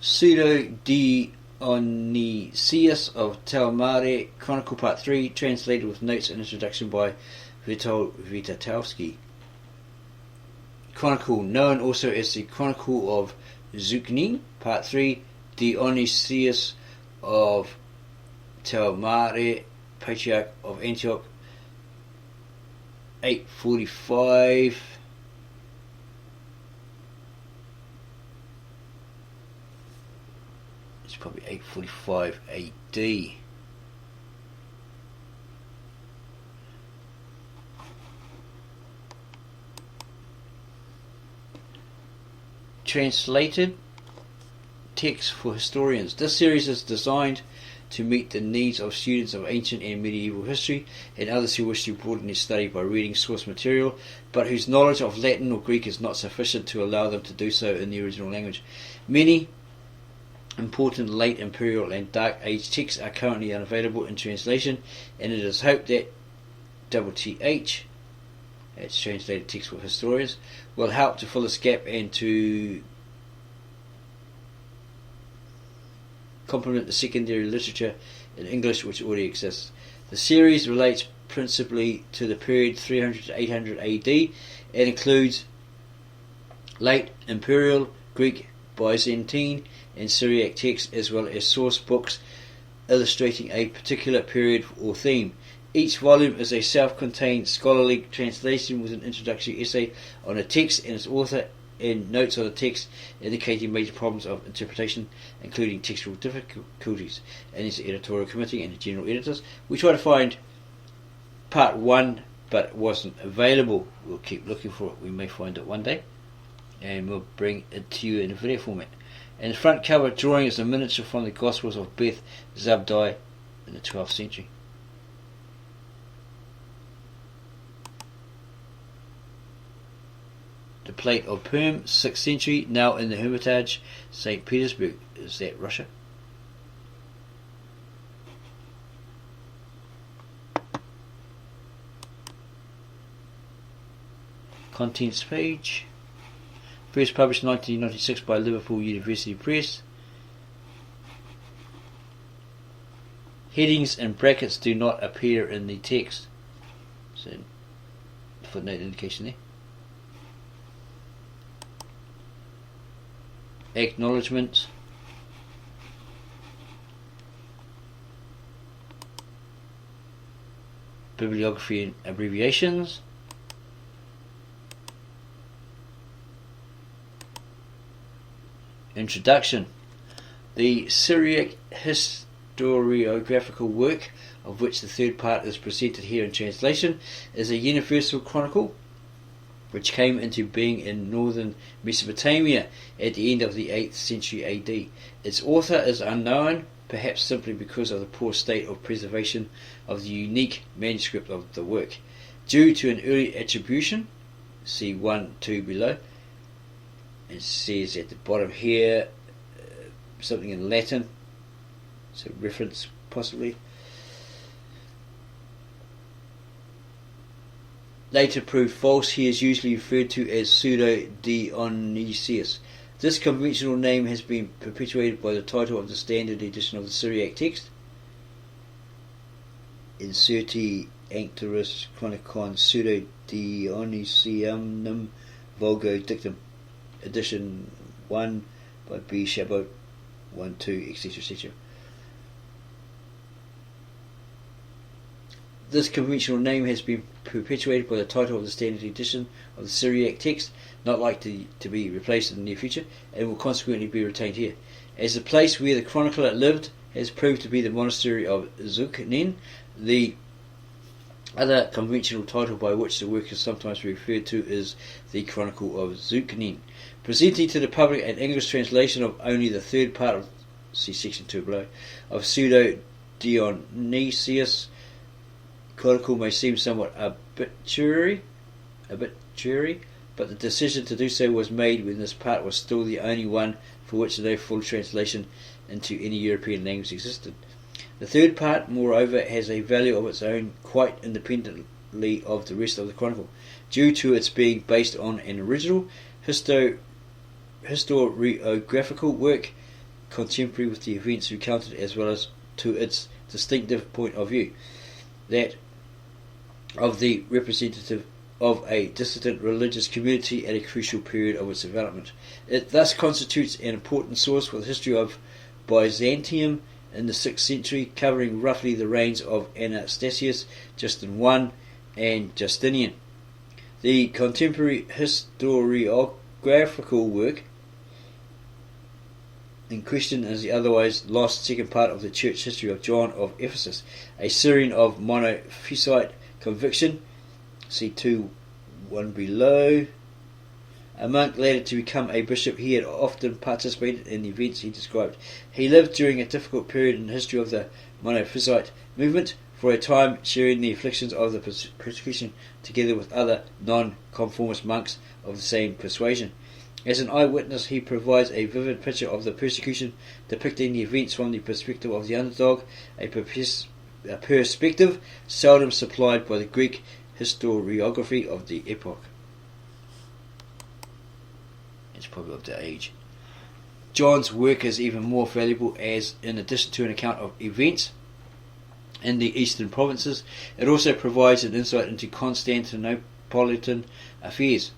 Pseudo-Dionysius of Talmare, Chronicle Part 3, translated with notes and introduction by Witatowski. Chronicle, known also as the Chronicle of Zuqnin, Part 3, Dionysius of Talmare, Patriarch of Antioch, 845. It's probably 845 AD. Translated text for historians. This series is designed to meet the needs of students of ancient and medieval history and others who wish to broaden their study by reading source material, but whose knowledge of Latin or Greek is not sufficient to allow them to do so in the original language. Many important late imperial and dark age texts are currently unavailable in translation, and it is hoped that WTH, that's translated text for historians, will help to fill this gap and to complement the secondary literature in English which already exists. The series relates principally to the period 300 to 800 AD and includes late imperial, Greek, Byzantine and Syriac texts, as well as source books illustrating a particular period or theme. Each volume is a self-contained scholarly translation with an introductory essay on a text and its author and notes on the text indicating major problems of interpretation, including textual difficulties, and its editorial committee and the general editors. We tried to find part 1 but it wasn't available. We'll keep looking for it. We may find it one day and we'll bring it to you in a video format. And the front cover drawing is a miniature from the Gospels of Beth Zabdi in the 12th century. The plate of Perm, 6th century, now in the Hermitage, St. Petersburg. Is that Russia? Contents page. First published 1996 by Liverpool University Press. Headings and brackets do not appear in the text. So, footnote indication there. Acknowledgements. Bibliography and abbreviations. Introduction. The Syriac historiographical work, of which the third part is presented here in translation, is a universal chronicle which came into being in northern Mesopotamia at the end of the 8th century AD. Its author is unknown, perhaps simply because of the poor state of preservation of the unique manuscript of the work. Due to an early attribution, see 1-2 below, it says at the bottom here something in Latin, so reference possibly. Later proved false. He is usually referred to as Pseudo-Dionysius. This conventional name has been perpetuated by the title of the standard edition of the Syriac text, Inserti Anctoris Chronicon Pseudo-Dionysianum Vulgo Dictum, edition 1 by B. Chabot, 1-2, etc., etc. This conventional name has been perpetuated by the title of the standard edition of the Syriac text, not likely to be replaced in the near future, and will consequently be retained here. As the place where the chronicler lived has proved to be the monastery of Zuqnin, the other conventional title by which the work is sometimes referred to is the Chronicle of Zuqnin. Presenting to the public an English translation of only the third part of, see section 2 below, of Pseudo-Dionysius Chronicle may seem somewhat arbitrary, but the decision to do so was made when this part was still the only one for which no full translation into any European language existed. The third part, moreover, has a value of its own quite independently of the rest of the Chronicle, due to its being based on an original historiographical work contemporary with the events recounted, as well as to its distinctive point of view, that of the representative of a dissident religious community at a crucial period of its development. It thus constitutes an important source for the history of Byzantium in the 6th century, covering roughly the reigns of Anastasius, Justin I, and Justinian. The contemporary historiographical work in question is the otherwise lost second part of the church history of John of Ephesus, a Syrian of Monophysite conviction. See 2:1 below. A monk later to become a bishop, he had often participated in the events he described. He lived during a difficult period in the history of the Monophysite movement, for a time sharing the afflictions of the persecution together with other non-conformist monks of the same persuasion. As an eyewitness, he provides a vivid picture of the persecution, depicting the events from the perspective of the underdog, a perspective seldom supplied by the Greek historiography of the epoch. It's probably of the age. John's work is even more valuable as, in addition to an account of events in the eastern provinces, it also provides an insight into Constantinopolitan affairs.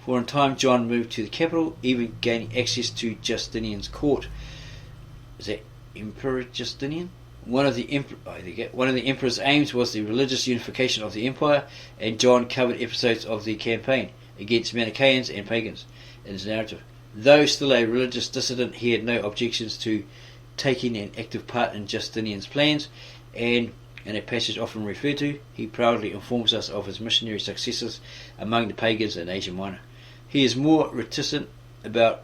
For in time John moved to the capital, even gaining access to Justinian's court. Is that Emperor Justinian? One of the emperor's aims was the religious unification of the empire, and John covered episodes of the campaign against Manichaeans and pagans in his narrative. Though still a religious dissident, he had no objections to taking an active part in Justinian's plans, and in a passage often referred to, he proudly informs us of his missionary successes among the pagans in Asia Minor. He is more reticent about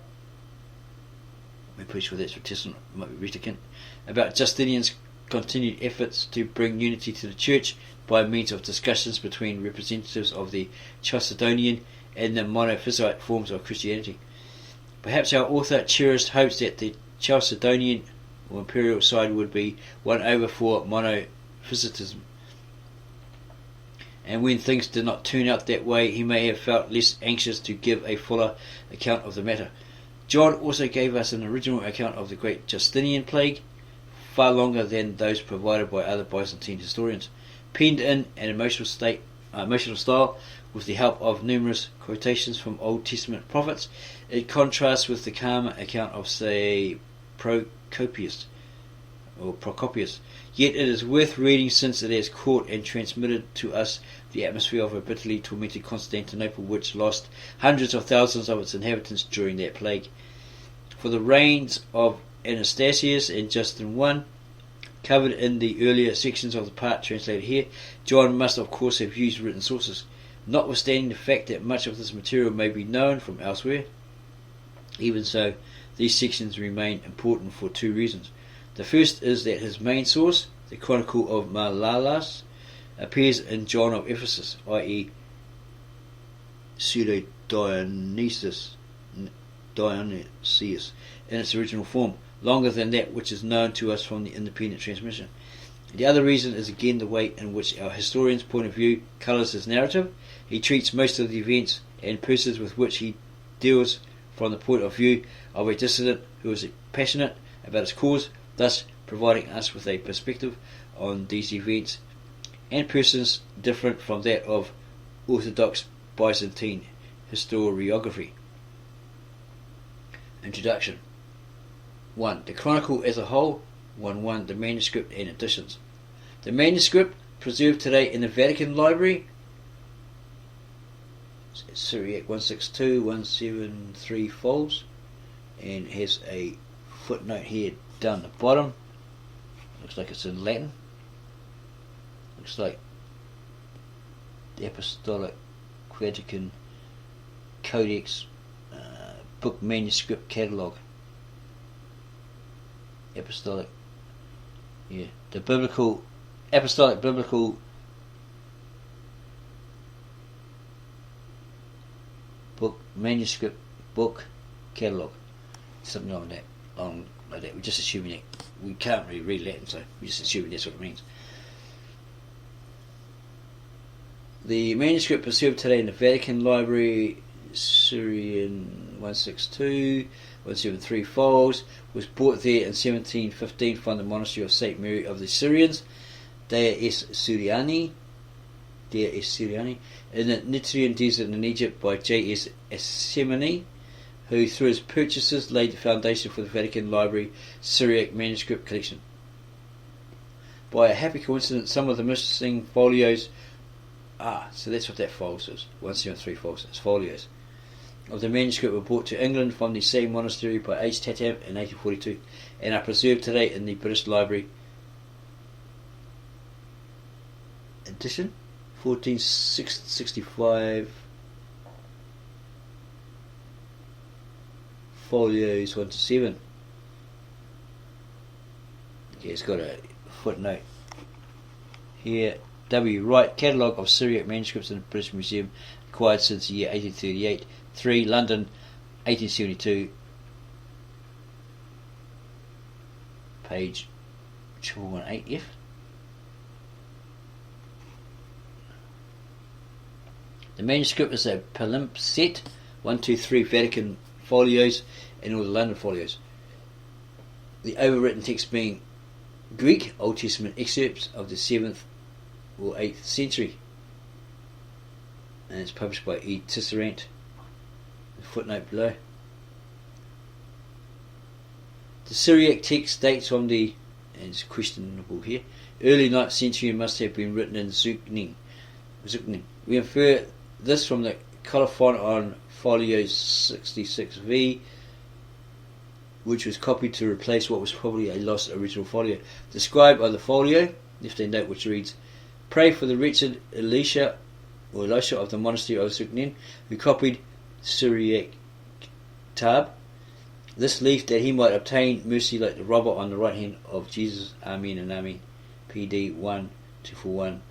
Justinian's continued efforts to bring unity to the church by means of discussions between representatives of the Chalcedonian and the Monophysite forms of Christianity. Perhaps our author cherished hopes that the Chalcedonian or imperial side would be won over for Monophysitism, and when things did not turn out that way, he may have felt less anxious to give a fuller account of the matter. John also gave us an original account of the great Justinian plague, far longer than those provided by other Byzantine historians, penned in an emotional style with the help of numerous quotations from Old Testament prophets. It contrasts with the calmer account of, say, Procopius. Yet it is worth reading, since it has caught and transmitted to us the atmosphere of a bitterly tormented Constantinople, which lost hundreds of thousands of its inhabitants during that plague. For the reigns of Anastasius and Justin I, covered in the earlier sections of the part translated here, John must of course have used written sources. Notwithstanding the fact that much of this material may be known from elsewhere, even so, these sections remain important for two reasons. The first is that his main source, the Chronicle of Malalas, appears in John of Ephesus, i.e. Pseudo-Dionysius, in its original form, longer than that which is known to us from the independent transmission. The other reason is again the way in which our historian's point of view colours his narrative. He treats most of the events and persons with which he deals from the point of view of a dissident who is passionate about his cause, thus providing us with a perspective on these events and persons different from that of orthodox Byzantine historiography. Introduction. 1. The Chronicle as a whole. 1.1. The manuscript and editions. The manuscript, preserved today in the Vatican Library, Syriac 162-173 folds, and has a footnote here down the bottom. Looks like it's in Latin. Looks like the Apostolic Vatican Codex book manuscript catalogue. The Apostolic Biblical book manuscript book catalogue, something like that. We're just assuming that we can't really read Latin, so we're just assuming that's what it means. The manuscript preserved today in the Vatican Library, Syrian 172-173 foals, was brought there in 1715 from the monastery of St. Mary of the Syrians, Dea es Syriani, in the Nitrian desert in Egypt by J.S. Essemani, who through his purchases laid the foundation for the Vatican Library Syriac manuscript collection. By a happy coincidence, some of the missing folios, so that's what that folio is, 173 folios, it's folios, of the manuscript were brought to England from the same monastery by H. Tatam in 1842 and are preserved today in the British Library edition 1465, folios 1 to 7. Okay, it's got a footnote here. W. Wright, Catalogue of Syriac Manuscripts in the British Museum, acquired since the year 1838. 3. London, 1872. Page 218F. The manuscript is a palimpsest, 1, 2, 3 Vatican folios and all the London folios. The overwritten text being Greek, Old Testament excerpts of the 7th or 8th century. And it's published by E. Tisserant. The footnote below. The Syriac text dates from the, and it's questionable here, early 9th century and must have been written in Zuqnin. We infer this from the colophon on folio 66V, which was copied to replace what was probably a lost original folio. The scribe of the folio left a note which reads, "Pray for the wretched Elisha of the monastery of Zuqnin, who copied Syriac Tab, this leaf, that he might obtain mercy like the robber on the right hand of Jesus. Amen and Amen." PD 1241.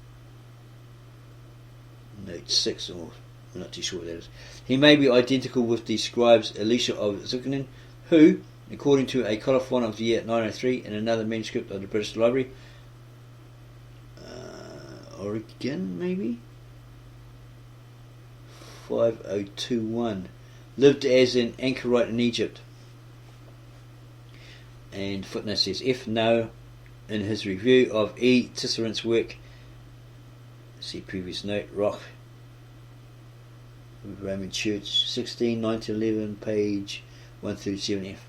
Note 6, or I'm not too sure what that is. He may be identical with the scribes Elisha of Zuqnin, who, according to a colophon of the year 903 and another manuscript of the British Library, Origen maybe 5021, lived as an anchorite in Egypt. And footnote says, F. Now, in his review of E. Tisserant's work, see previous note, Roch, Roman Church, 16, 1911, page 137F.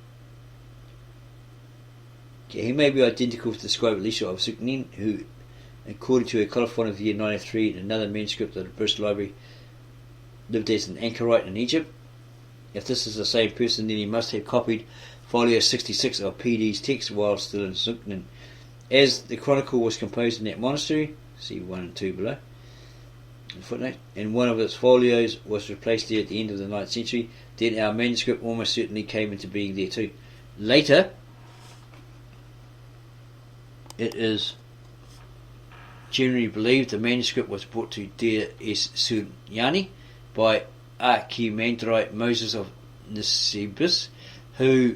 Okay, he may be identical with the scribe Elisha of Zuqnin, who, according to a colophon of the year 903 and another manuscript of the British Library, lived as an anchorite in Egypt. If this is the same person, then he must have copied folio 66 of PD's text while still in Zuqnin. As the chronicle was composed in that monastery, see 1 and 2 below, footnote, and one of its folios was replaced there at the end of the 9th century, then our manuscript almost certainly came into being there too. Later, it is generally believed the manuscript was brought to Dea es Syriani by Archimandrite Moses of Nisibis, who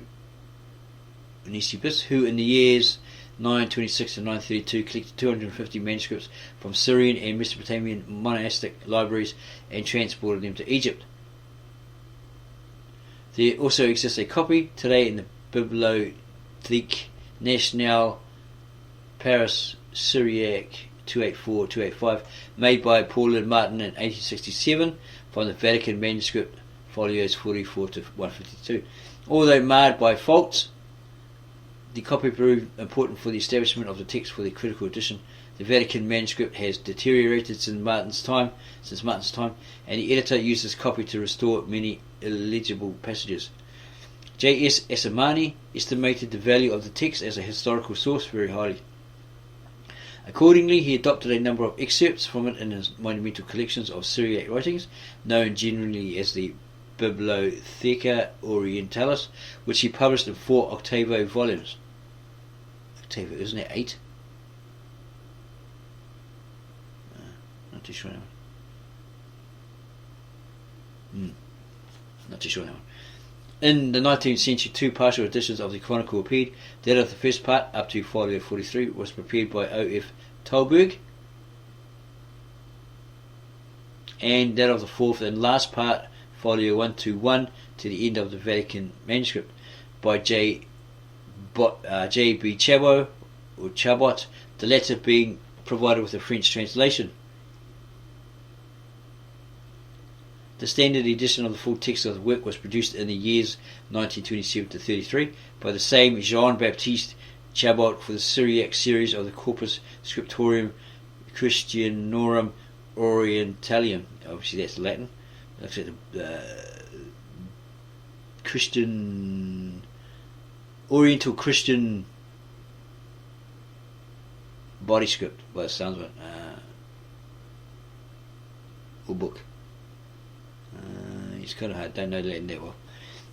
in the years 926 and 932 collected 250 manuscripts from Syrian and Mesopotamian monastic libraries and transported them to Egypt. There also exists a copy today in the Bibliothèque Nationale Paris Syriac 284-285, made by Paulin Martin in 1867 from the Vatican manuscript folios 44 to 152. Although marred by faults, the copy proved important for the establishment of the text for the critical edition. The Vatican manuscript has deteriorated since Martin's time, and the editor used this copy to restore many illegible passages. J.S. Assamani estimated the value of the text as a historical source very highly. Accordingly, he adopted a number of excerpts from it in his monumental collections of Syriac writings, known generally as the Bibliotheca Orientalis, which he published in 4 octavo volumes. Octavo, isn't it 8? Not too sure now. Not too sure now. In the 19th century, 2 partial editions of the Chronicle appeared. That of the first part, up to folio 43, was prepared by O.F. Tolberg, and that of the fourth and last part, folio 121 to the end of the Vatican manuscript by J.B. Chabot, or Chabot, the latter being provided with a French translation. The standard edition of the full text of the work was produced in the years 1927 to 33 by the same Jean-Baptiste Chabot for the Syriac series of the Corpus Scriptorum Christianorum Orientalium. Obviously that's Latin. Looks at the Oriental Christian body script. Well, it sounds like or book. It's kind of hard. Don't know Latin that well.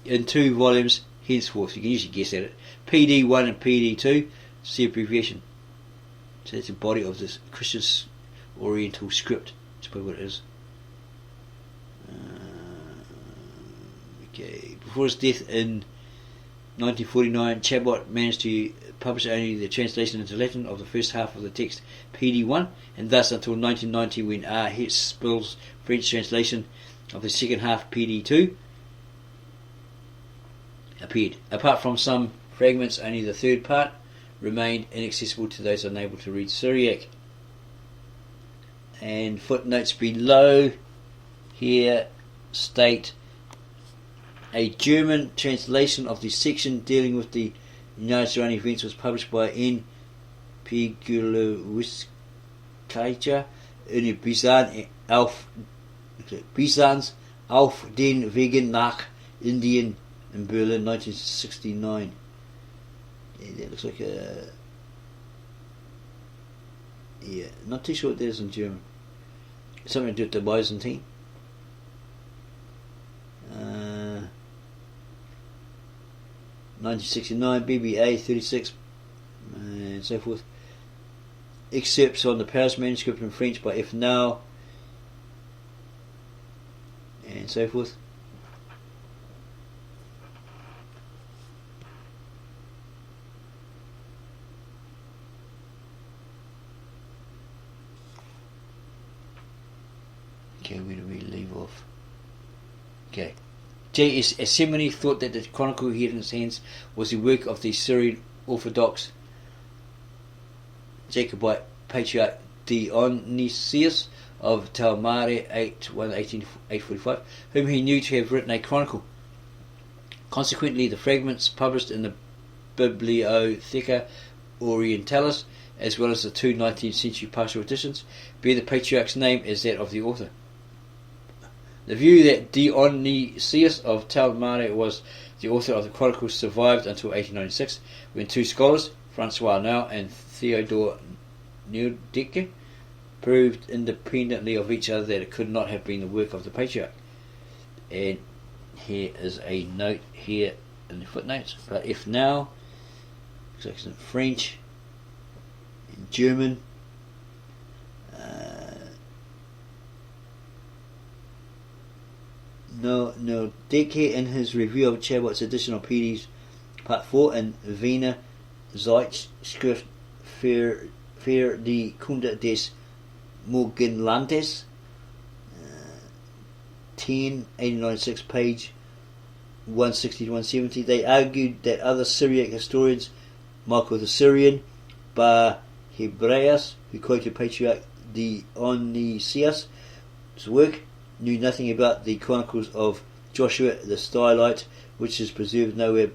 In 2 volumes, henceforth, you can usually guess at it. PD1 and PD2. See abbreviation. So that's the body of this Christian Oriental script. That's probably what it is. Okay. Before his death in 1949, Chabot managed to publish only the translation into Latin of the first half of the text, PD1, and thus until 1990, when R. Hitzbill's French translation of the second half, PD2, appeared. Apart from some fragments, only the third part remained inaccessible to those unable to read Syriac. And footnotes below here state a German translation of the section dealing with the United Surrounding Events was published by N. Pigulowiskaya in Byzanz auf den Wegen nach Indien in Berlin, 1969. Yeah, that looks like a... Yeah, not too sure what that is in German. Something to do with the Byzantine. 1969, BBA 36, and so forth. Excerpts on the Paris manuscript in French by F. Now, and so forth. Okay, where do we leave off? Okay. J.S. Assemini thought that the chronicle he had in his hands was the work of the Syrian Orthodox Jacobite patriarch Dionysius of Talmare 845, whom he knew to have written a chronicle. Consequently, the fragments published in the Bibliotheca Orientalis, as well as the 2 19th century partial editions, bear the patriarch's name as that of the author. The view that Dionysius of Talmare was the author of the Chronicles survived until 1896, when 2 scholars, Francois Nau and Theodore Neudeke, proved independently of each other that it could not have been the work of the patriarch. And here is a note here in the footnotes. But if now, looks like it's in French, in German, Neudeke in his review of Chabot's edition of PD's Part 4 and Wiener Zeitschrift für die Kunde des Morgenlandes, 10/1896, page 160 to 170, they argued that other Syriac historians, Michael the Syrian, Bar Hebraeus, who quoted Patriarch Dionysius' work, knew nothing about the Chronicles of Joshua the Stylite, which is preserved nowhere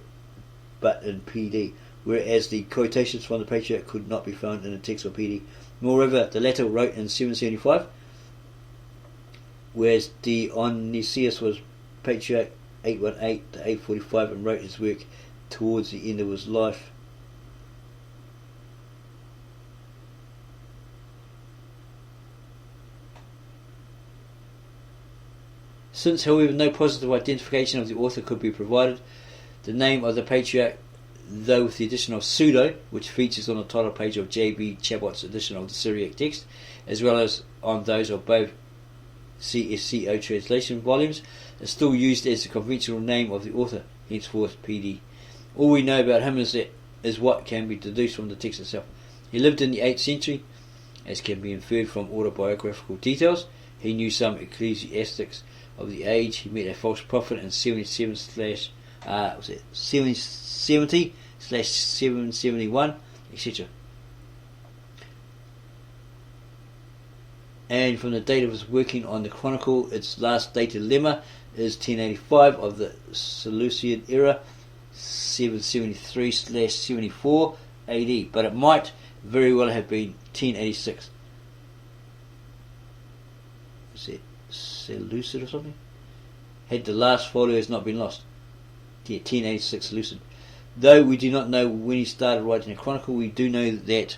but in PD, whereas the quotations from the Patriarch could not be found in the text of PD. Moreover, the latter wrote in 775, whereas Dionysius was Patriarch 818 to 845 and wrote his work towards the end of his life. Since, however, no positive identification of the author could be provided, the name of the patriarch, though with the addition of pseudo, which features on the title page of J.B. Chabot's edition of the Syriac text, as well as on those of both CSCO translation volumes, is still used as the conventional name of the author, henceforth PD. All we know about him is what can be deduced from the text itself. He lived in the 8th century, as can be inferred from autobiographical details. He knew some ecclesiastics of the age. He met a false prophet in 770/771, etc. And from the date of his working on the Chronicle, its last dated lemma is 1085 of the Seleucid era, 773/74 AD, but it might very well have been 1086. Is it Seleucid or something? Had the last followers not been lost. Yeah, 1086 Seleucid. Though we do not know when he started writing the Chronicle, we do know that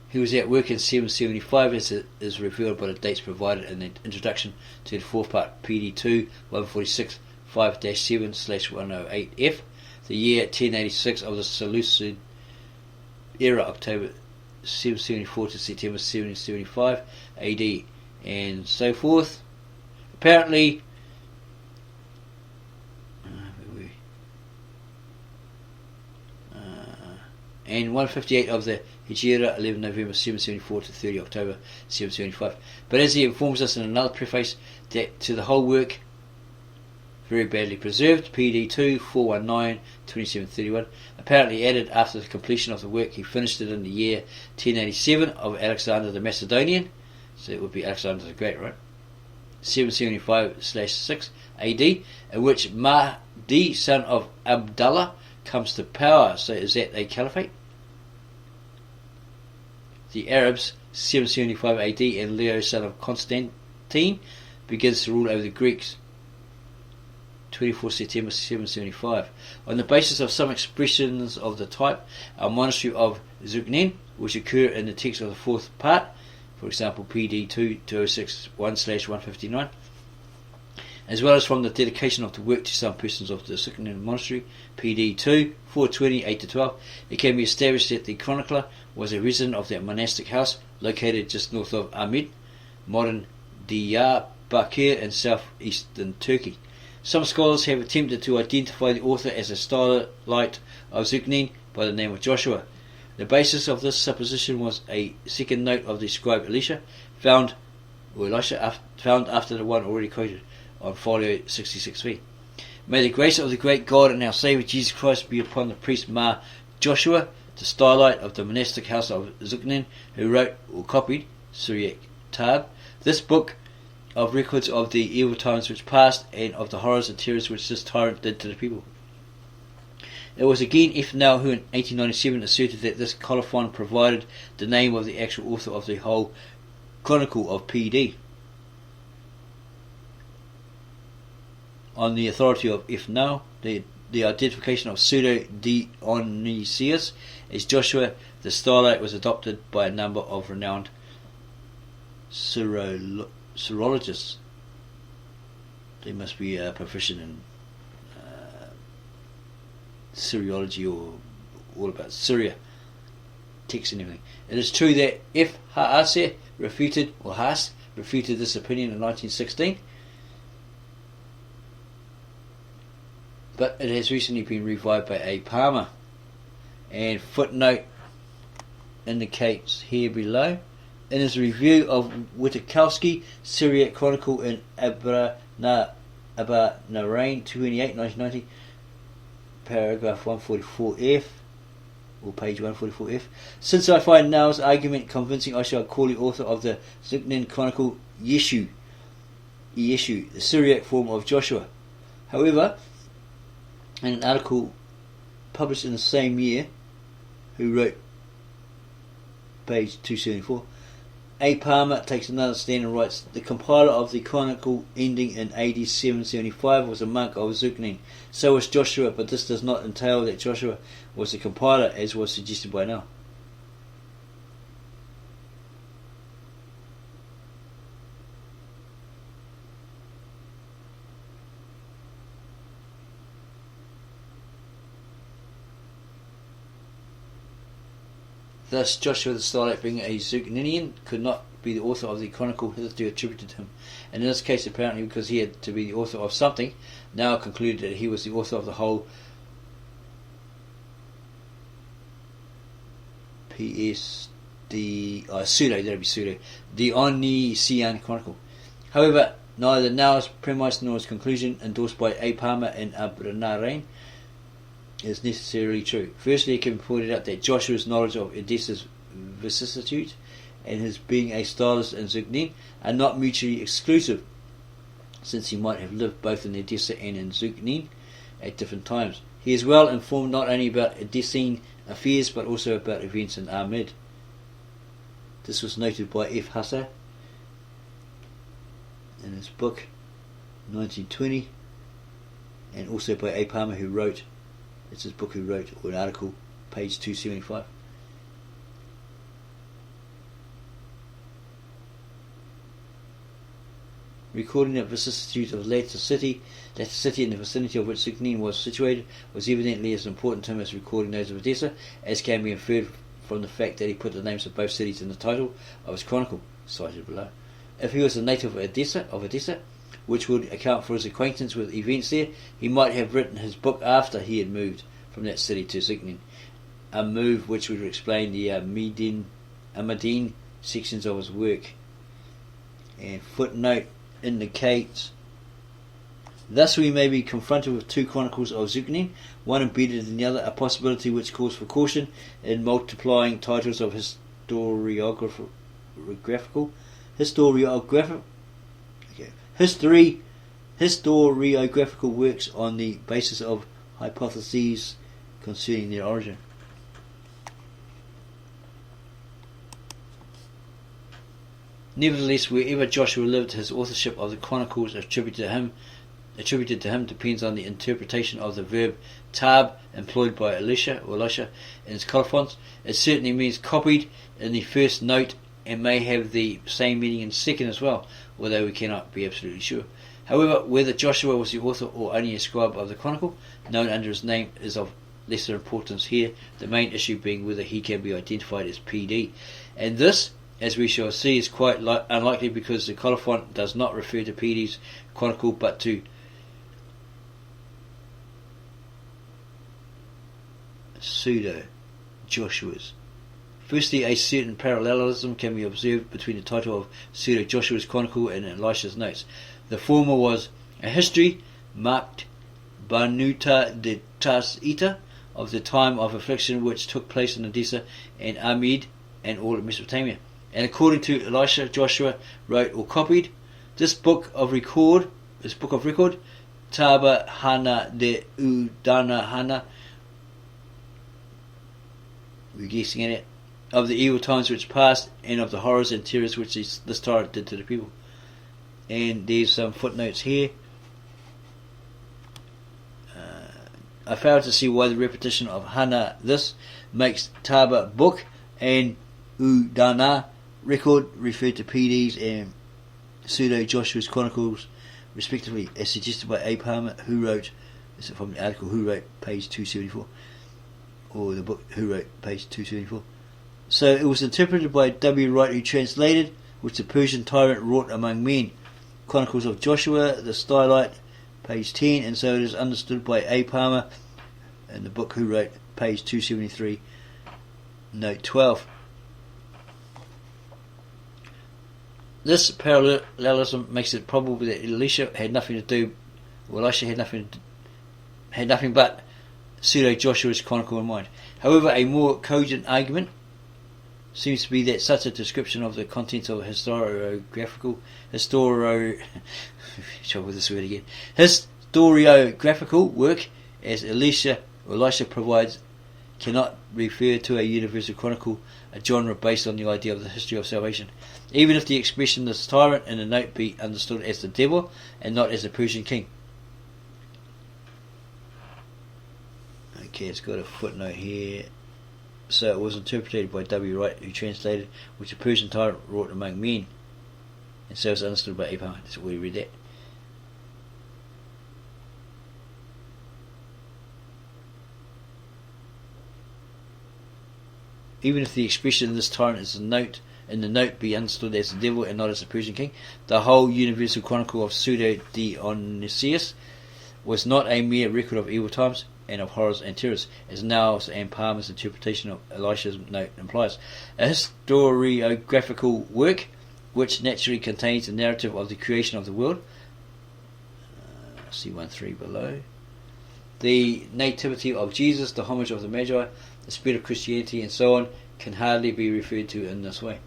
he was at work in 775, as it is revealed by the dates provided in the introduction to the fourth part, PD2 146 5-7/108F. The year 1086 of the Seleucid era, October 774 to September 775 AD, and so forth. Apparently, and 158 of the Hijra, 11 November 774 to 30 October 775. But as he informs us in another preface, that to the whole work, very badly preserved, PD2 419 2731, apparently added after the completion of the work. He finished it in the year 1087 of Alexander the Macedonian, so it would be Alexander the Great, right? 775/6 AD, in which Mahdi, son of Abdullah, comes to power. So is that a caliphate? The Arabs, 775 AD, and Leo, son of Constantine, begins to rule over the Greeks, 24 September 775. On the basis of some expressions of the type, our monastery of Zuqnin, which occur in the text of the fourth part, for example PD 2061/159, as well as from the dedication of the work to some persons of the Syriac monastery, PD 2 420 8-12, it can be established that the chronicler was a resident of that monastic house located just north of Ahmed, modern Diyarbakir in southeastern Turkey. Some scholars have attempted to identify the author as a starlight of Zuqnin by the name of Joshua. The basis of this supposition was a second note of the scribe Elisha, found after the one already quoted on folio 66b. May the grace of the great God and our Saviour Jesus Christ be upon the priest Mar Joshua, the starlight of the monastic house of Zuqnin, who wrote or copied Syriac Tab, this book of records of the evil times which passed, and of the horrors and terrors which this tyrant did to the people. It was again Ifnal who in 1897 asserted that this colophon provided the name of the actual author of the whole Chronicle of PD. On the authority of Ifnal, the identification of Pseudo-Dionysius as Joshua the Starlight was adopted by a number of renowned Syrologists. They must be proficient in Syriology or all about Syria, texts and everything. It is true that F. Haase refuted this opinion in 1916, but it has recently been revived by A. Palmer, and footnote indicates here below. In his review of Witkowski, Syriac Chronicle in Abba Narain 28, 1990, paragraph 144F, or page 144F. Since I find Now's argument convincing, I shall call the author of the Zuqnin Chronicle Yeshu, the Syriac form of Joshua. However, in an article published in the same year, who wrote page 274, A. Palmer takes another stand and writes, the compiler of the Chronicle ending in AD 775 was a monk of Zuqnin. So was Joshua, but this does not entail that Joshua was the compiler, as was suggested by Now. Thus, Joshua the Starlight, being a Zuqninian, could not be the author of the chronicle hitherto attributed to him, and in this case, apparently because he had to be the author of something, Now concluded that he was the author of the whole PS the Onysian Chronicle. However, neither Nau's premise nor its conclusion, endorsed by A. Palmer and Abranarain, is necessarily true. Firstly, it can be pointed out that Joshua's knowledge of Edessa's vicissitudes and his being a stylist in Zuqnin are not mutually exclusive, since he might have lived both in Edessa and in Zuqnin at different times. He is well informed not only about Edessene affairs but also about events in Ahmed. This was noted by F. Hassa in his book 1920, and also by A. Palmer, who wrote, it's his book who wrote, or an article, page 275. Recording the vicissitudes of later city in the vicinity of which Zuqnin was situated, was evidently as important to him as recording those of Edessa, as can be inferred from the fact that he put the names of both cities in the title of his chronicle, cited below. If he was a native of Edessa, which would account for his acquaintance with events there, he might have written his book after he had moved from that city to Zuqnin, a move which would explain the Amadine sections of his work. And footnote indicates, thus we may be confronted with two chronicles of Zuqnin, one embedded in the other, a possibility which calls for caution in multiplying titles of historiographical works on the basis of hypotheses concerning their origin. Nevertheless, wherever Joshua lived, his authorship of the chronicles attributed to him depends on the interpretation of the verb tab employed by Elisha in his colophons. It certainly means copied in the first note and may have the same meaning in the second as well, although we cannot be absolutely sure. However, whether Joshua was the author or only a scribe of the chronicle, known under his name, is of lesser importance here, the main issue being whether he can be identified as PD. And this, as we shall see, is quite unlikely, because the colophon does not refer to PD's chronicle but to pseudo-Joshua's. Firstly, a certain parallelism can be observed between the title of pseudo-Joshua's chronicle and Elisha's notes. The former was a history marked Banuta de Tasita of the time of affliction which took place in Edessa and Amid and all of Mesopotamia. And according to Elisha, Joshua wrote or copied this book of record, Taba Hana de Udana Hana, we're guessing at it, of the evil times which passed and of the horrors and terrors which this tyrant did to the people. And there's some footnotes here. I fail to see why the repetition of Hana this makes Taba book and Udana record refer to PD's and pseudo Joshua's chronicles respectively, as suggested by A. Palmer, who wrote, this is from the article Who Wrote, page 274, or the book Who Wrote, page 274. So it was interpreted by W. Wright, who translated, which the Persian tyrant wrought among men. Chronicles of Joshua, the Stylite, page 10, and so it is understood by A. Palmer in the book Who Wrote, page 273, note 12. This parallelism makes it probable that Elisha had nothing but pseudo Joshua's chronicle in mind. However, a more cogent argument seems to be that such a description of the contents of a historiographical work as Elisha provides cannot refer to a universal chronicle, a genre based on the idea of the history of salvation, even if the expression this tyrant in the note be understood as the devil and not as the Persian king. Okay, it's got a footnote here. So it was interpreted by W. Wright, who translated, which a Persian tyrant wrought among men, and so it's understood by Abraham. That's where we read that. Even if the expression of this tyrant is in the note be understood as the devil and not as the Persian king, the whole universal chronicle of pseudo Dionysius was not a mere record of evil times, and of horrors and terrors, as Niles and Palmer's interpretation of Elisha's note implies. A historiographical work which naturally contains a narrative of the creation of the world. See 1.3 below. The nativity of Jesus, the homage of the Magi, the spread of Christianity, and so on, can hardly be referred to in this way.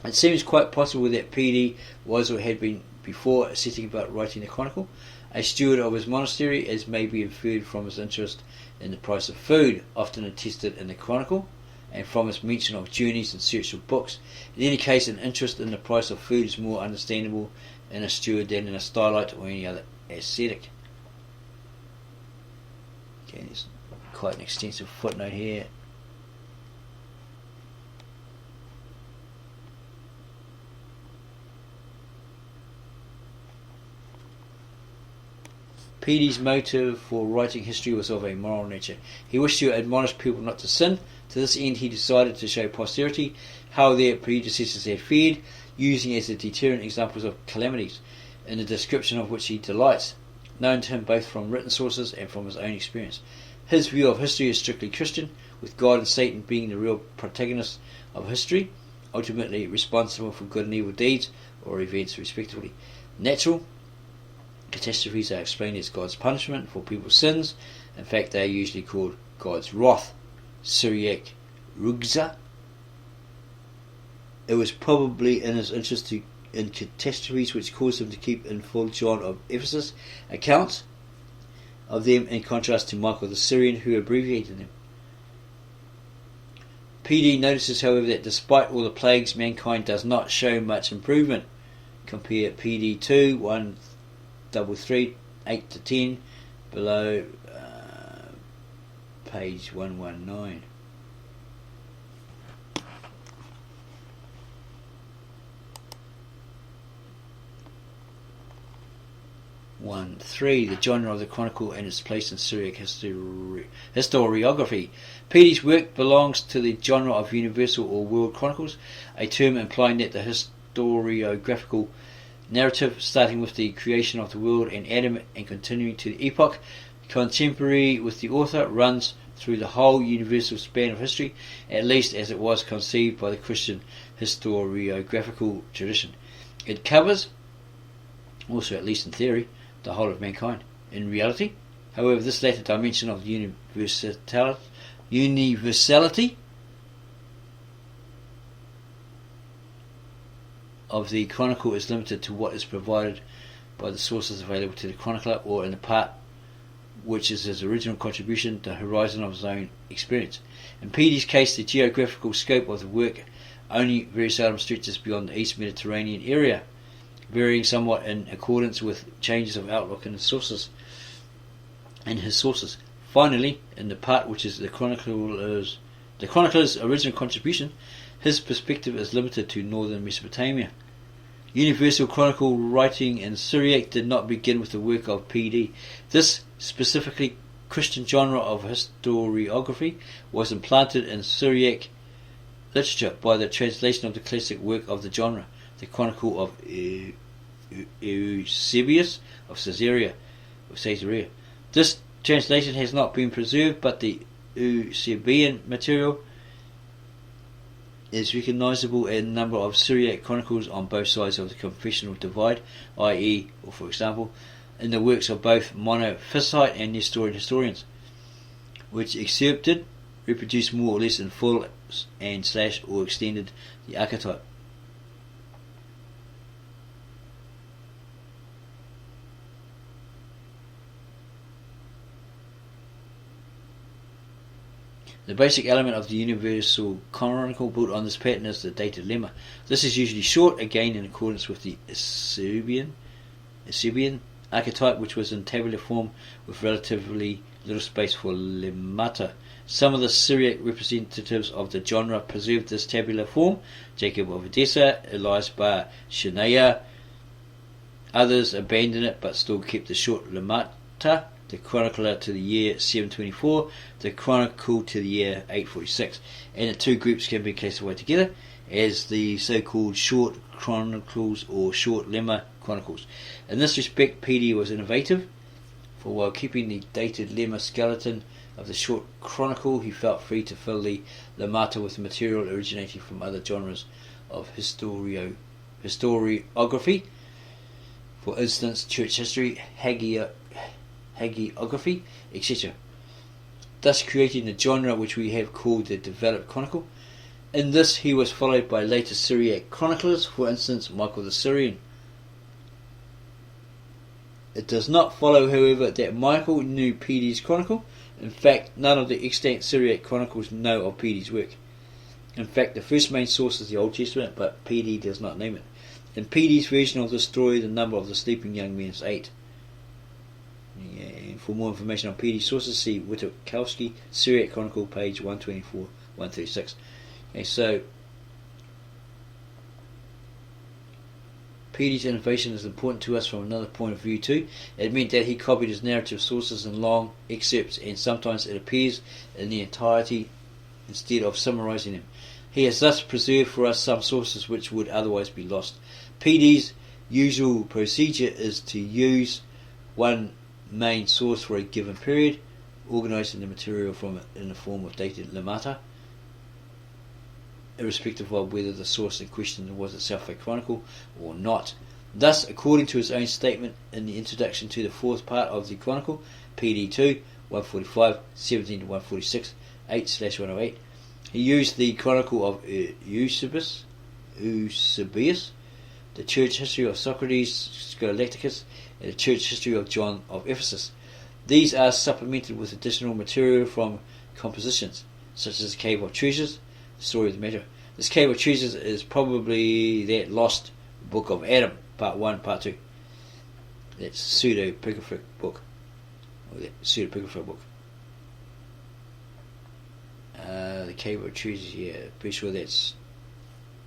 It seems quite possible that PD was or had been, before setting about writing the Chronicle, a steward of his monastery, as may be inferred from his interest in the price of food, often attested in the Chronicle, and from his mention of journeys in search of books. In any case, an interest in the price of food is more understandable in a steward than in a stylite or any other ascetic. Okay, there's quite an extensive footnote here. PD's motive for writing history was of a moral nature. He wished to admonish people not to sin. To this end, he decided to show posterity how their predecessors had fared, using as a deterrent examples of calamities, in the description of which he delights, known to him both from written sources and from his own experience. His view of history is strictly Christian, with God and Satan being the real protagonists of history, ultimately responsible for good and evil deeds or events respectively. Natural catastrophes are explained as God's punishment for people's sins. In fact, they are usually called God's wrath. Syriac rugza. It was probably in his interest in catastrophes which caused him to keep in full John of Ephesus accounts of them, in contrast to Michael the Syrian, who abbreviated them. PD notices, however, that despite all the plagues, mankind does not show much improvement. Compare PD 2, 133, 8 to 10, below page 119. The genre of the Chronicle and its place in Syriac historiography. PD's work belongs to the genre of universal or world chronicles, a term implying that the historiographical narrative, starting with the creation of the world and Adam and continuing to the epoch contemporary with the author, runs through the whole universal span of history, at least as it was conceived by the Christian historiographical tradition. It covers, also at least in theory, the whole of mankind. In reality, however, this latter dimension of the universality of the Chronicle is limited to what is provided by the sources available to the chronicler, or in the part which is his original contribution, the horizon of his own experience. In PD's case, the geographical scope of the work only very seldom stretches beyond the East Mediterranean area, varying somewhat in accordance with changes of outlook in his sources. Finally, in the part which is the chronicler's original contribution, his perspective is limited to northern Mesopotamia. Universal chronicle writing in Syriac did not begin with the work of PD. This specifically Christian genre of historiography was implanted in Syriac literature by the translation of the classic work of the genre, the Chronicle of Eusebius of Caesarea. This translation has not been preserved, but the Eusebian material is recognizable in a number of Syriac chronicles on both sides of the confessional divide, i.e., or for example, in the works of both Monophysite and Nestorian historians, which excerpted, reproduced more or less in full and / or extended the archetype. The basic element of the universal chronicle built on this pattern is the dated lemma. This is usually short, again in accordance with the Eusebian archetype, which was in tabular form with relatively little space for lemmata. Some of the Syriac representatives of the genre preserved this tabular form: Jacob of Edessa, Elias bar Shania. Others abandoned it but still kept the short lemmata, the chronicler to the year 724, the chronicle to the year 846, and the two groups can be classified together as the so-called short chronicles or short lemma chronicles. In this respect, PD was innovative, for while keeping the dated lemma skeleton of the short chronicle, he felt free to fill the lemata with material originating from other genres of historiography. For instance, church history, hagiography, etc., thus creating the genre which we have called the developed chronicle. In this he was followed by later Syriac chroniclers, for instance Michael the Syrian. It does not follow, however, that Michael knew Pede's chronicle. In fact, none of the extant Syriac chronicles know of Pede's work. In fact, the first main source is the Old Testament, but Pede does not name it. In Pede's version of the story, the number of the sleeping young men is 8. For more information on Pede's sources, see Witkowski, Syriac Chronicle, page 124, 136. Okay, so Pede's innovation is important to us from another point of view too. It meant that he copied his narrative sources in long excerpts, and sometimes it appears in the entirety instead of summarizing them. He has thus preserved for us some sources which would otherwise be lost. Pede's usual procedure is to use one main source for a given period, organising the material from it in the form of dated lemata, irrespective of whether the source in question was itself a chronicle or not. Thus, according to his own statement in the introduction to the fourth part of the chronicle, PD 2, 145, 17 to 146, 8/108, he used the chronicle of Eusebius, the church history of Socrates, Scholasticus, and the church history of John of Ephesus. These are supplemented with additional material from compositions, such as the Cave of Treasures, the story of the Magi. This Cave of Treasures is probably that lost Book of Adam, Part 1, Part 2. That's pseudepigraphic book. Or that pseudepigraphic book. The Cave of Treasures, yeah, pretty sure that's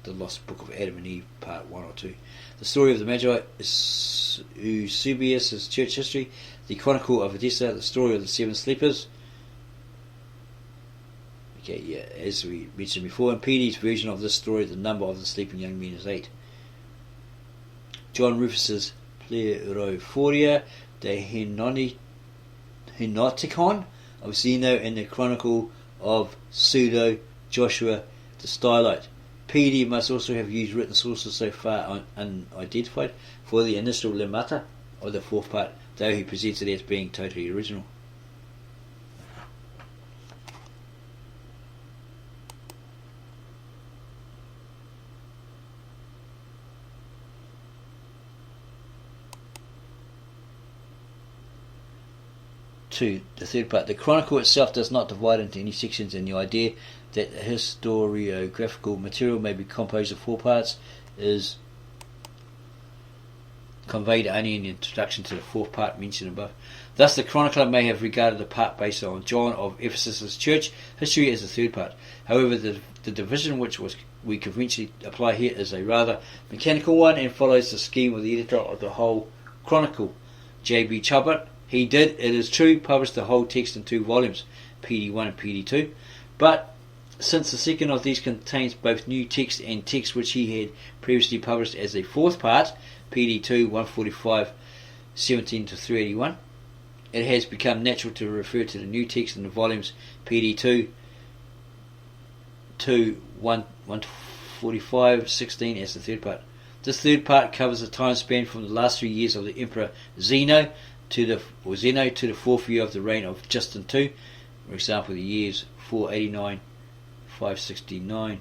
the lost Book of Adam and Eve, Part 1 or 2. The story of the Magi is Eusebius' church history. The Chronicle of Edessa, the story of the seven sleepers. Okay, yeah, as we mentioned before, in Pede's version of this story, the number of the sleeping young men is 8. John Rufus's Pleirophoria, the Henoticon of Zeno, and the Chronicle of Pseudo Joshua the Stylite. Pede must also have used written sources so far unidentified for the initial lemata of the fourth part, though he presents it as being totally original. The third part. The chronicle itself does not divide into any sections, and the idea that the historiographical material may be composed of 4 parts is conveyed only in the introduction to the 4th part mentioned above. Thus the chronicler may have regarded the part based on John of Ephesus' church history as the 3rd part. However, the division which we conventionally apply here is a rather mechanical one and follows the scheme of the editor of the whole chronicle, J.B. Chubbard. He did, it is true, publish the whole text in 2 volumes, PD 1 and PD 2, but since the second of these contains both new text and text which he had previously published as a 4th part, PD 2, 145, 17 to 381, it has become natural to refer to the new text in the volumes PD 2, 145, 16 as the 3rd part. This 3rd part covers the time span from the last 3 years of the Emperor Zeno to the 4th year of the reign of Justin II, for example the years 489, 569.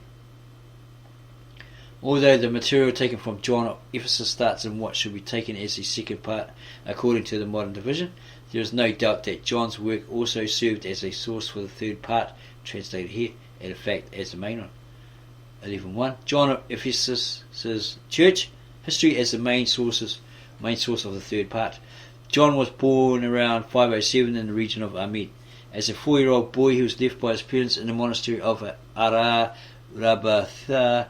Although the material taken from John of Ephesus starts in what should be taken as the 2nd part according to the modern division, there is no doubt that John's work also served as a source for the 3rd part translated here, and in fact as the main one. 11.1. John of Ephesus' church history as the main source of the 3rd part. John was born around 507 in the region of Amid. As a 4-year-old boy, he was left by his parents in the monastery of Arabatha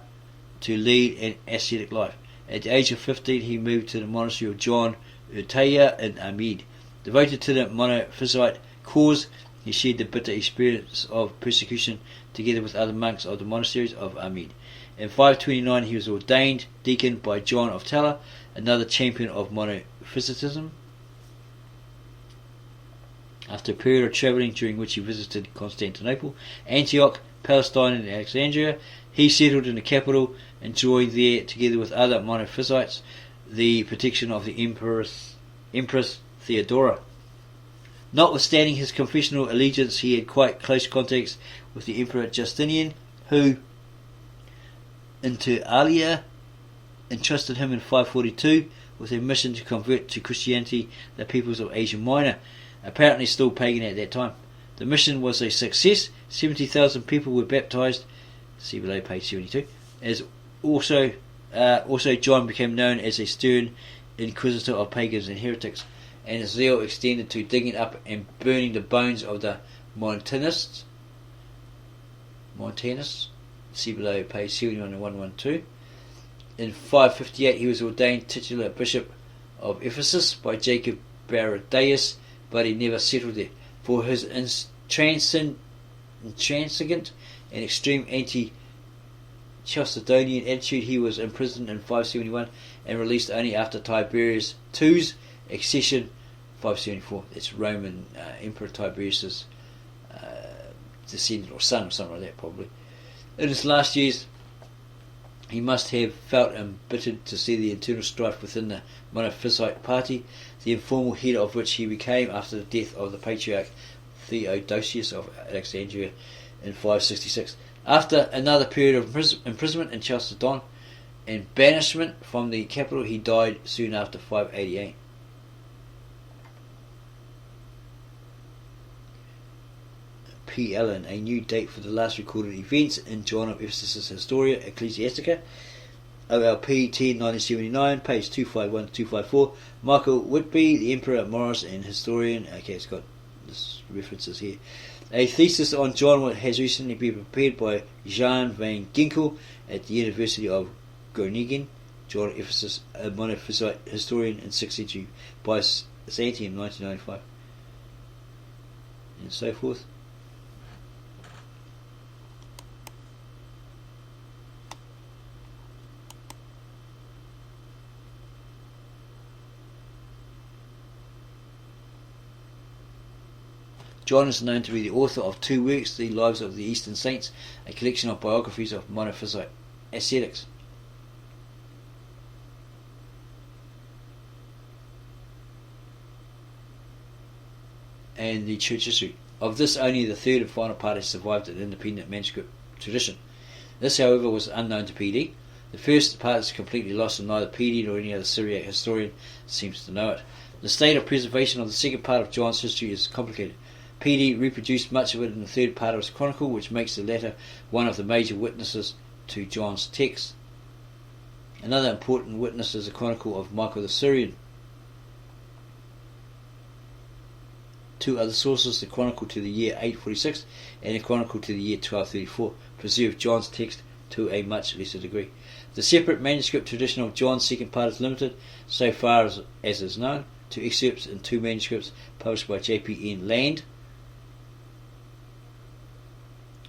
to lead an ascetic life. At the age of 15, he moved to the monastery of John Utaya in Amid. Devoted to the Monophysite cause, he shared the bitter experience of persecution together with other monks of the monasteries of Amid. In 529, he was ordained deacon by John of Tala, another champion of Monophysitism. After a period of travelling during which he visited Constantinople, Antioch, Palestine and Alexandria, he settled in the capital, enjoying there, together with other Monophysites, the protection of the Empress Theodora. Notwithstanding his confessional allegiance, he had quite close contacts with the Emperor Justinian, who, inter alia, entrusted him in 542 with a mission to convert to Christianity the peoples of Asia Minor, apparently still pagan at that time. The mission was a success. 70,000 people were baptized. See below page 72. As also John became known as a stern inquisitor of pagans and heretics, and his zeal extended to digging up and burning the bones of the Montanists. See below page 71 and 112. In 558 he was ordained titular bishop of Ephesus by Jacob Baradaeus, but he never settled there. For his intransigent and extreme anti-Chalcedonian attitude, he was imprisoned in 571 and released only after Tiberius II's accession, 574. It's Roman Emperor Tiberius's descendant or son or something like that, probably. In his last years, he must have felt embittered to see the internal strife within the Monophysite party, the informal head of which he became after the death of the patriarch Theodosius of Alexandria in 566. After another period of imprisonment in Chalcedon and banishment from the capital, he died soon after 588. P. Allen, a new date for the last recorded events in John of Ephesus' Historia Ecclesiastica, OLP 10 1979, page 251 to 254. Michael Whitby, the Emperor Morris and historian. Okay, it's got this references here. A thesis on John has recently been prepared by Jan van Ginkel at the University of Groningen. John of Ephesus, a Monophysite historian in 6th century Byzantium, 1995, and so forth. John is known to be the author of two works, The Lives of the Eastern Saints, a collection of biographies of Monophysite ascetics, and the Church History. Of this, only the third and final part has survived an independent manuscript tradition. This, however, was unknown to PD. The first part is completely lost, and neither PD nor any other Syriac historian seems to know it. The state of preservation of the second part of John's history is complicated. PD reproduced much of it in the third part of his chronicle, which makes the latter one of the major witnesses to John's text. Another important witness is the chronicle of Michael the Syrian. Two other sources, the chronicle to the year 846 and the chronicle to the year 1234, preserve John's text to a much lesser degree. The separate manuscript tradition of John's second part is limited, so far as is known, to excerpts in two manuscripts published by J.P.N. Land.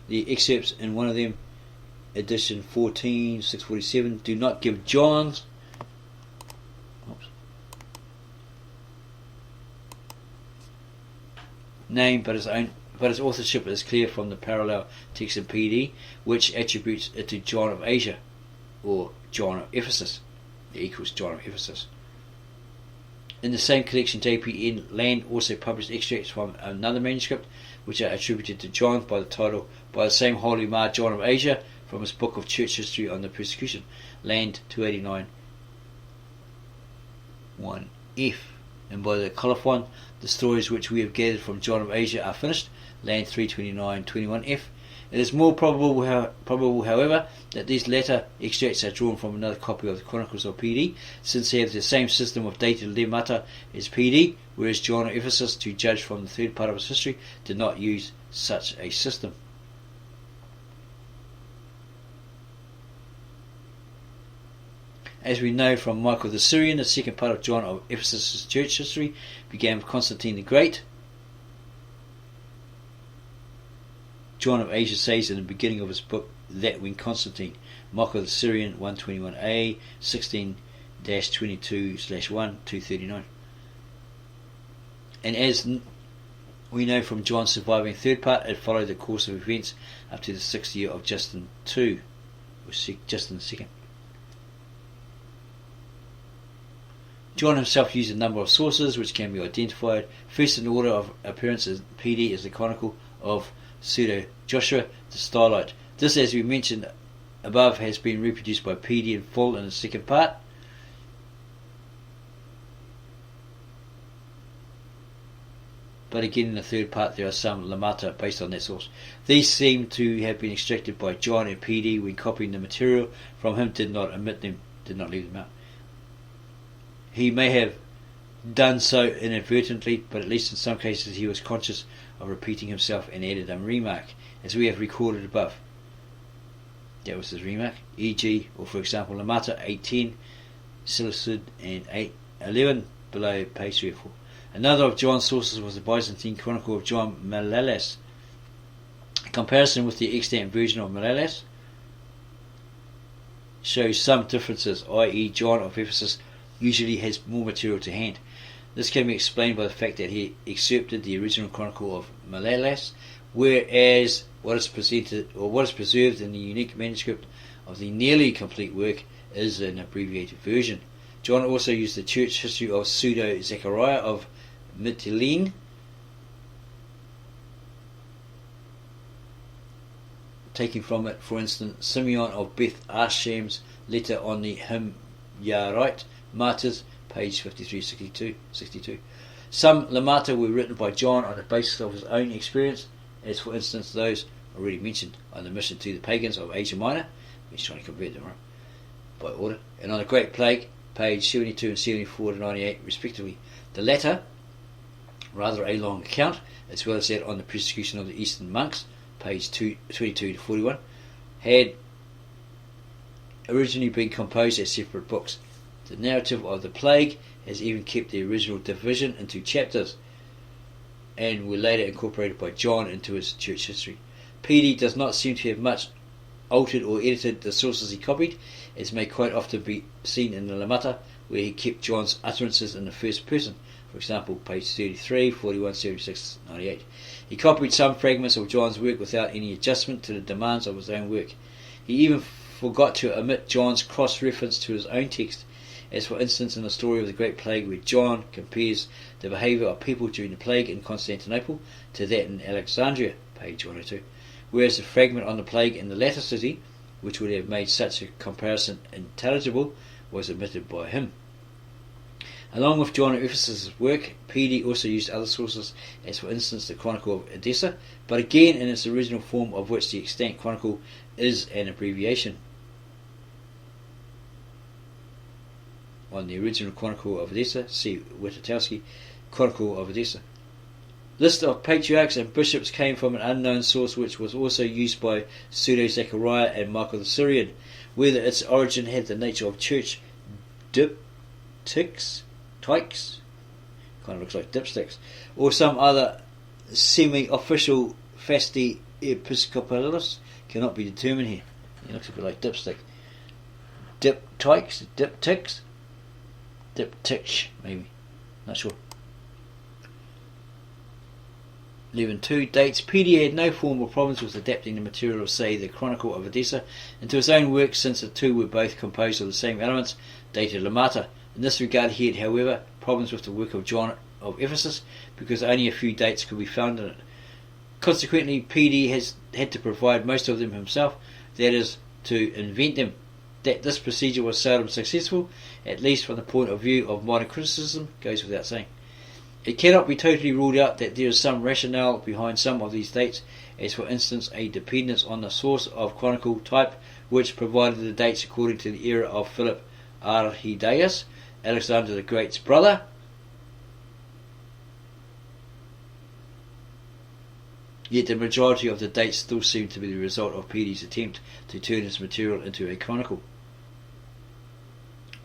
The excerpts in one of them, edition 14, 647, do not give John's name, but his authorship is clear from the parallel text in PD, which attributes it to John of Asia, or John of Ephesus. It equals John of Ephesus. In the same collection, J.P.N. Land also published extracts from another manuscript, which are attributed to John by the title, by the same holy mar, John of Asia, from his book of church history on the persecution, Land 289 1F. And by the colophon, the stories which we have gathered from John of Asia are finished, Land 329 21F. It is more probable, however, that these latter extracts are drawn from another copy of the Chronicles of PD, since they have the same system of dated lemata as PD, whereas John of Ephesus, to judge from the third part of his history, did not use such a system. As we know from Michael the Syrian, the second part of John of Ephesus' church history began with Constantine the Great. John of Asia says in the beginning of his book that when Constantine, Michael the Syrian 121a 16-22/1 239, and as We know from John's surviving third part it followed the course of events up to the 6th year of Justin II, or Justin II. John himself used a number of sources which can be identified. First in order of appearance as PD is the Chronicle of Pseudo-Joshua the Stylite. This, as we mentioned above, has been reproduced by PD in full in the second part. But again in the third part there are some lemata based on that source. These seem to have been extracted by John and PD when copying the material from him, did not omit them, did not leave them out. He may have done so inadvertently, but at least in some cases he was conscious of repeating himself and added a remark, as we have recorded above. That was his remark, e.g., or for example, lemata 810, Silicid, and 811 below page 3 or 4. Another of John's sources was the Byzantine Chronicle of John Malalas. A comparison with the extant version of Malalas shows some differences, i.e. John of Ephesus usually has more material to hand. This can be explained by the fact that he excerpted the original Chronicle of Malalas, whereas what is preserved in the unique manuscript of the nearly complete work is an abbreviated version. John also used the church history of Pseudo-Zechariah of Mytilene, taking from it, for instance, Simeon of Beth Asham's letter on the Himyarite martyrs, page 53-62. Some lemata were written by John on the basis of his own experience, as for instance those already mentioned on the mission to the pagans of Asia Minor, he's trying to convert them by order, and on the Great Plague, page 72 and 74 to 98 respectively. The latter, rather a long account, as well as that on the persecution of the Eastern monks, page 22 to 41, had originally been composed as separate books. The narrative of the plague has even kept the original division into chapters, and were later incorporated by John into his church history. PD does not seem to have much altered or edited the sources he copied, as may quite often be seen in the lemata, where he kept John's utterances in the first person. For example, page 33, 41, 76, 98. He copied some fragments of John's work without any adjustment to the demands of his own work. He even forgot to omit John's cross-reference to his own text, as for instance in the story of the Great Plague, where John compares the behaviour of people during the plague in Constantinople to that in Alexandria, page 102, whereas the fragment on the plague in the latter city, which would have made such a comparison intelligible, was omitted by him. Along with John of Ephesus' work, PD also used other sources, as for instance the Chronicle of Edessa, but again in its original form, of which the extant chronicle is an abbreviation. On the original Chronicle of Edessa, see Witatowski, Chronicle of Edessa. List of patriarchs and bishops came from an unknown source which was also used by Pseudo-Zechariah and Michael the Syrian. Whether its origin had the nature of church diptychs, kind of looks like dipsticks, or some other semi-official fasti episcopalis cannot be determined here. It looks a bit like dipstick. Diptychs, diptych, maybe, not sure. 11.2 dates. PD had no formal problems with adapting the material of, say, the Chronicle of Edessa into his own work, since the two were both composed of the same elements, dated lemata. In this regard he had, however, problems with the work of John of Ephesus, because only a few dates could be found in it. Consequently, PD has had to provide most of them himself, that is, to invent them. That this procedure was seldom successful, at least from the point of view of modern criticism, goes without saying. It cannot be totally ruled out that there is some rationale behind some of these dates, as for instance a dependence on the source of chronicle type, which provided the dates according to the era of Philip Arrhidaeus, Alexander the Great's brother. Yet the majority of the dates still seem to be the result of PD's attempt to turn his material into a chronicle.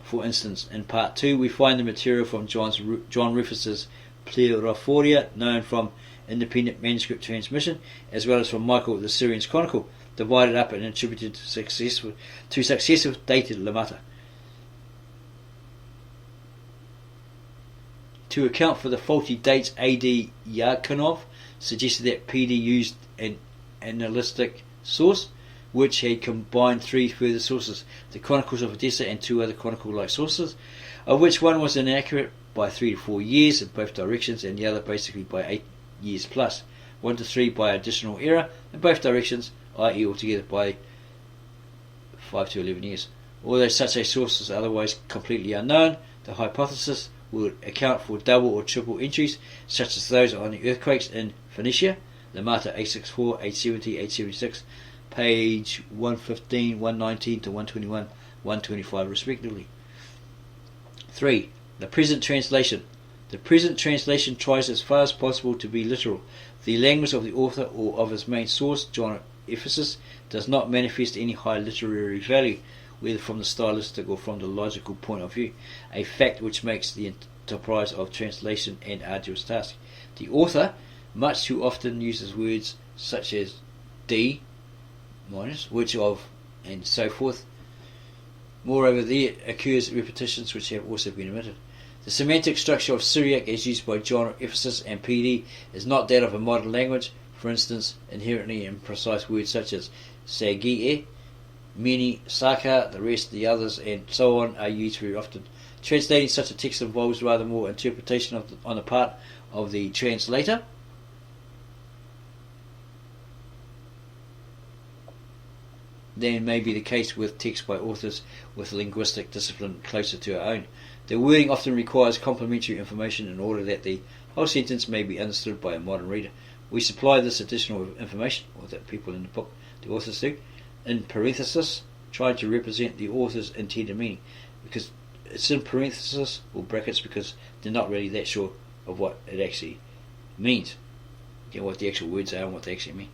For instance, in part 2 we find the material from John Rufus's Plerophoria, known from independent manuscript transmission, as well as from Michael the Syrian's Chronicle, divided up and attributed to successive dated lemata. To account for the faulty dates, A.D. Yarkanov suggested that PD used an analytic source, which had combined three further sources, the Chronicles of Edessa and two other chronicle-like sources, of which one was inaccurate by 3 to 4 years in both directions, and the other basically by 8 years plus, 1 to 3 by additional error in both directions, i.e. altogether by 5 to 11 years. Although such a source is otherwise completely unknown, the hypothesis would account for double or triple entries, such as those on the earthquakes in Phoenicia, Lamata 864, 870, 876, page 115, 119 to 121, 125 respectively. 3. The present translation. The present translation tries as far as possible to be literal. The language of the author or of his main source, John of Ephesus, does not manifest any high literary value, whether from the stylistic or from the logical point of view, a fact which makes the enterprise of translation an arduous task. The author much too often uses words such as D, minus, which of, and so forth. Moreover, there occurs repetitions which have also been omitted. The semantic structure of Syriac as used by John of Ephesus and PD is not that of a modern language. For instance, inherently imprecise words such as sagie, many, saka, the rest, the others, and so on are used very often. Translating such a text involves rather more interpretation on the part of the translator than may be the case with text by authors with linguistic discipline closer to our own. The wording often requires complementary information in order that the whole sentence may be understood by a modern reader. We supply this additional information, or that people in the book, the authors do, in parenthesis, trying to represent the author's intended meaning, because it's in parenthesis or brackets because they're not really that sure of what it actually means, what the actual words are and what they actually mean.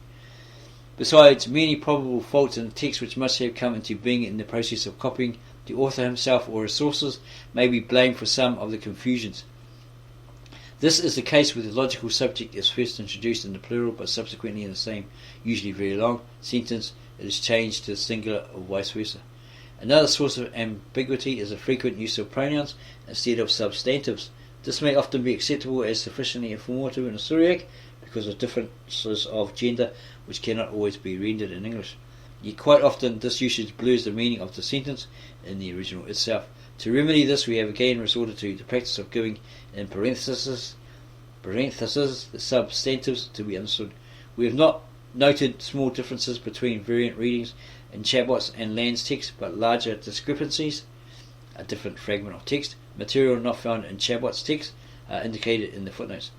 Besides many probable faults in the text which must have come into being in the process of copying, the author himself or his sources may be blamed for some of the confusions. This is the case with the logical subject is first introduced in the plural, but subsequently in the same, usually very long, sentence it is changed to the singular or vice versa. Another source of ambiguity is the frequent use of pronouns instead of substantives. This may often be acceptable as sufficiently informative in the Syriac because of differences of gender which cannot always be rendered in English. Yet quite often this usage blurs the meaning of the sentence in the original itself. To remedy this, we have again resorted to the practice of giving in parentheses the substantives to be understood. We have not noted small differences between variant readings in Chabot's and Land's text, but larger discrepancies, a different fragment of text, material not found in Chabot's text, are indicated in the footnotes.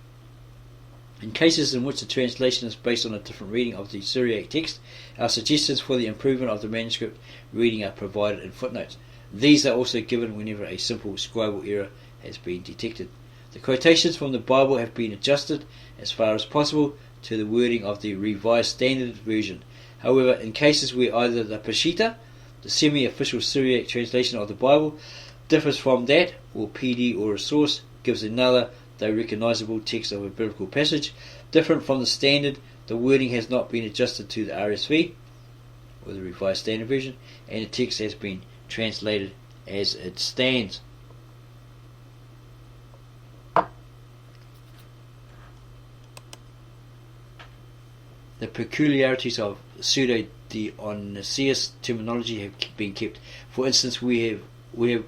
In cases in which the translation is based on a different reading of the Syriac text, our suggestions for the improvement of the manuscript reading are provided in footnotes. These are also given whenever a simple scribal error has been detected. The quotations from the Bible have been adjusted as far as possible to the wording of the Revised Standard Version. However, in cases where either the Peshitta, the semi-official Syriac translation of the Bible, differs from that, or PD or a source gives another, though recognizable, text of a biblical passage, different from the standard, the wording has not been adjusted to the RSV, or the Revised Standard Version, and the text has been translated as it stands. The peculiarities of pseudo-Dionysius terminology have been kept. For instance, we have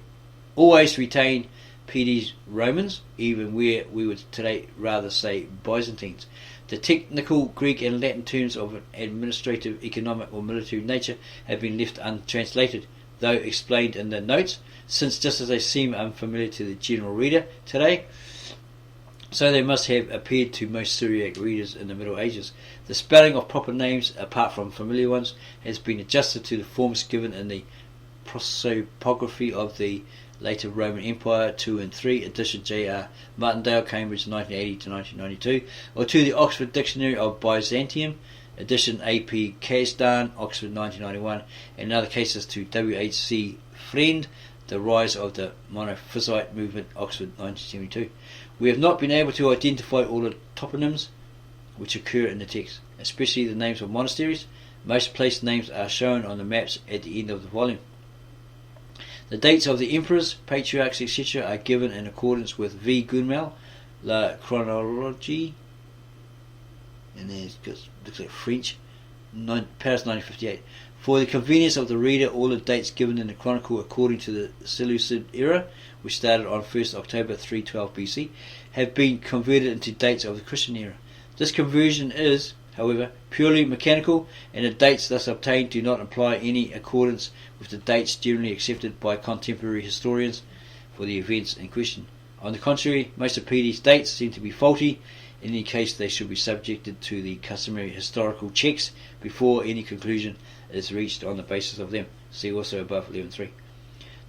always retained PD's Romans, even where we would today rather say Byzantines. The technical Greek and Latin terms of an administrative, economic or military nature have been left untranslated, though explained in the notes, since just as they seem unfamiliar to the general reader today, so they must have appeared to most Syriac readers in the Middle Ages. The spelling of proper names, apart from familiar ones, has been adjusted to the forms given in the prosopography of the later Roman Empire 2 and 3 edition J.R. Martindale, Cambridge 1980 to 1992, or to the Oxford Dictionary of Byzantium edition A.P. Kasdan, Oxford 1991, and in other cases to W.H.C. Friend, The Rise of the Monophysite Movement, Oxford 1972. We have not been able to identify all the toponyms which occur in the text, especially the names of monasteries. Most place names are shown on the maps at the end of the volume. The dates of the emperors, patriarchs, etc. are given in accordance with V. Gunmel, La Chronologie, and there's looks like French, Paris 1958. For the convenience of the reader, all the dates given in the chronicle according to the Seleucid era, which started on 1st October 312 BC, have been converted into dates of the Christian era. This conversion is, however, purely mechanical, and the dates thus obtained do not imply any accordance with the dates generally accepted by contemporary historians for the events in question. On the contrary, most of PD's dates seem to be faulty. In any case, they should be subjected to the customary historical checks before any conclusion is reached on the basis of them. See also above 11.3.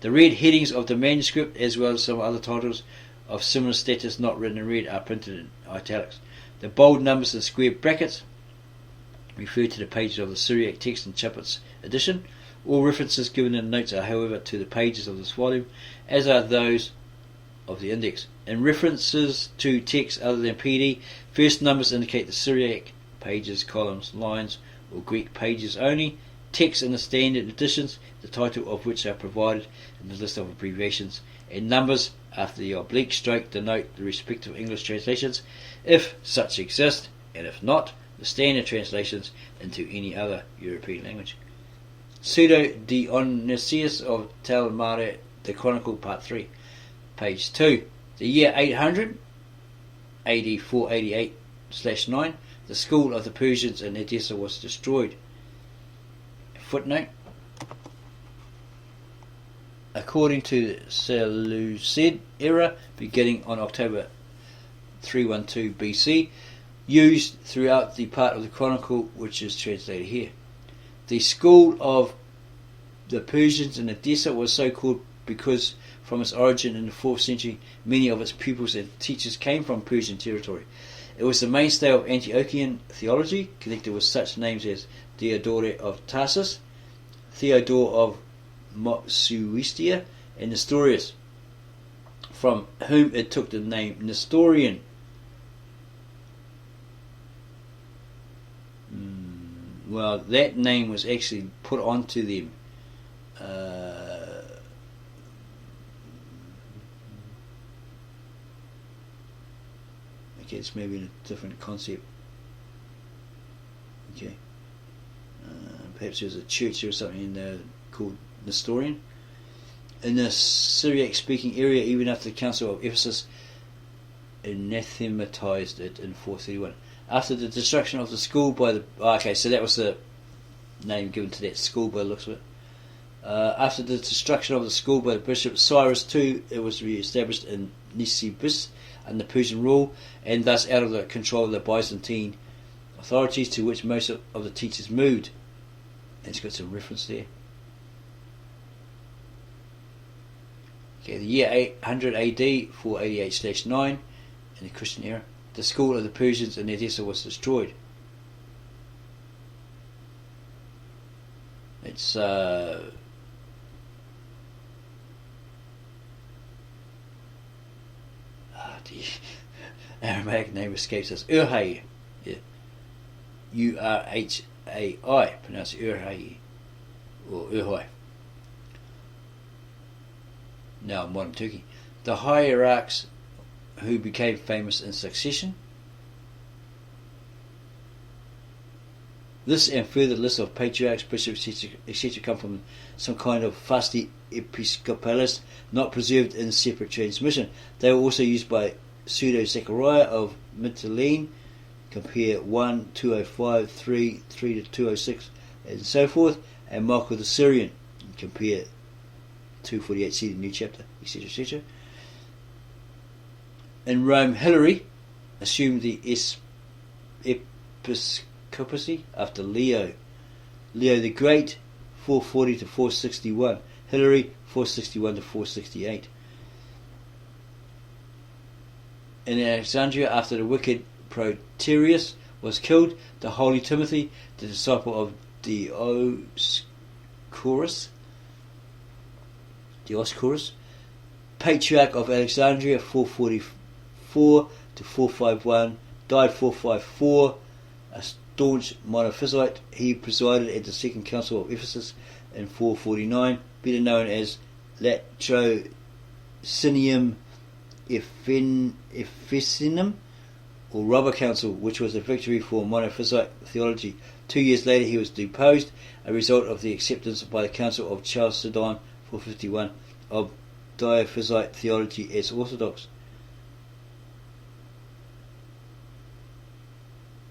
The red headings of the manuscript, as well as some other titles of similar status not written in red, are printed in italics. The bold numbers and square brackets refer to the pages of the Syriac text in Chaput's edition. All references given in the notes are, however, to the pages of this volume, as are those of the index. In references to texts other than PD, first numbers indicate the Syriac pages, columns, lines, or Greek pages only. Texts in the standard editions, the title of which are provided in the list of abbreviations, and numbers after the oblique stroke denote the respective English translations, if such exist, and if not, the standard translations into any other European language. Pseudo Dionysius of Talmare, the Chronicle, Part 3, page 2. The year 800, AD 488/9, the school of the Persians in Edessa was destroyed. Footnote: according to the Seleucid era, beginning on October 312 BC, used throughout the part of the Chronicle which is translated here. The school of the Persians in Edessa was so called because from its origin in the 4th century, many of its pupils and teachers came from Persian territory. It was the mainstay of Antiochian theology, connected with such names as Diodore of Tarsus, Theodore of Mopsuestia, and Nestorius, from whom it took the name Nestorian. Well, that name was actually put onto them. Okay, it's maybe in a different concept. Okay. Perhaps there's a church or something in there called Nestorian. In the Syriac-speaking area, even after the Council of Ephesus anathematized it in 431. After the destruction of the school by the... okay, so that was the name given to that school by the looks of it. After the destruction of the school by the Bishop Cyrus II, it was re-established in Nisibis under Persian rule, and thus out of the control of the Byzantine authorities, to which most of the teachers moved. And it's got some reference there. Okay, the year 800 AD, 488/9, in the Christian era, the school of the Persians in Edessa was destroyed. It's the Aramaic name escapes us. Urhai, yeah. Urhai, pronounced Urhai or Urhai. Now in modern Turkey, the hierarchs who became famous in succession. This and further lists of patriarchs, bishops, etc. come from some kind of fasti episcopalis, not preserved in separate transmission. They were also used by Pseudo-Zechariah of Mytilene, compare 1, 205, 3, 3 to 206, and so forth, and Michael the Syrian, compare 248, see the new chapter, etc., etc. In Rome, Hilary assumed the episcopacy after Leo the Great, 440 to 461. Hilary, 461 to 468. In Alexandria, after the wicked Proterius was killed, the holy Timothy, the disciple of Dioscorus, patriarch of Alexandria, 444 to 451, died 454, a staunch Monophysite. He presided at the Second Council of Ephesus in 449, better known as Latrocinium Ephesinum, or Rubber Council, which was a victory for Monophysite theology. 2 years later he was deposed, a result of the acceptance by the Council of Chalcedon 451 of Diophysite theology as orthodox.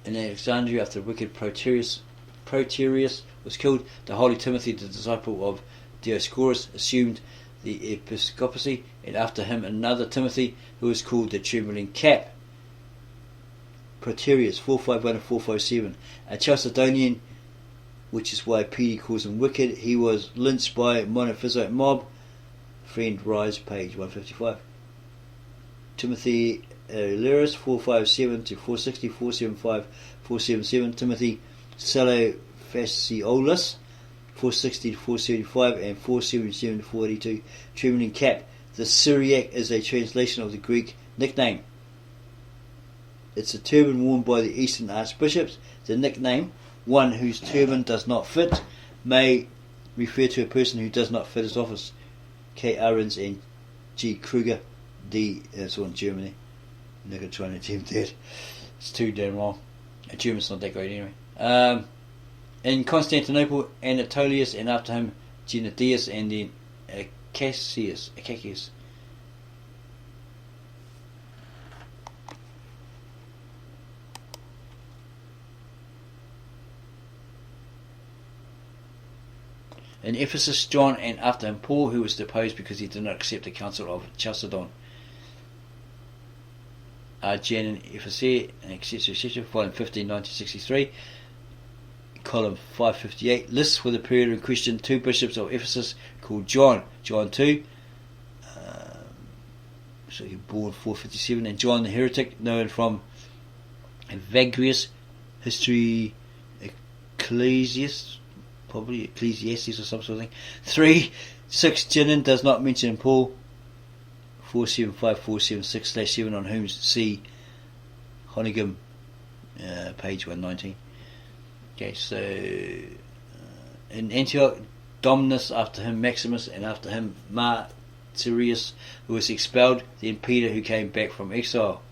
In Alexandria, after the wicked Proterius was killed, the holy Timothy, the disciple of Dioscorus, assumed the episcopacy, and after him another Timothy, who was called the trembling cap. Proterius 451 and 457, a Chalcedonian, which is why Peter calls him wicked. He was lynched by Monophysite mob. Friend Rise, page 155. Timothy Lyris 457 to 460, 475, 477. Timothy Salophaciolus 460 to 475 and 477 to 482. Trembling cap. The Syriac is a translation of the Greek nickname. It's a turban worn by the Eastern archbishops. The nickname, one whose turban does not fit, may refer to a person who does not fit his office. K. Ahrens and G. Kruger, D. That's all in Germany. I'm not going to try and attempt that. It's too damn long. German's not that great anyway. In Constantinople, Anatolius, and after him Gennadius, and then Acacius. In Ephesus, John, and after him Paul, who was deposed because he did not accept the council of Chalcedon. Jan and Ephesus, etc., following 1963. Column 558 lists for the period in question 2 bishops of Ephesus called John 2, so he born 457, and John the heretic, known from Evagrius, History Ecclesiastes or some sort of thing. 3-6 Justinian does not mention Paul. 475, 476/7, on whom see Honigam, page 119. Okay, so in Antioch, Dominus, after him Maximus, and after him Martyrius, who was expelled, then Peter, who came back from exile.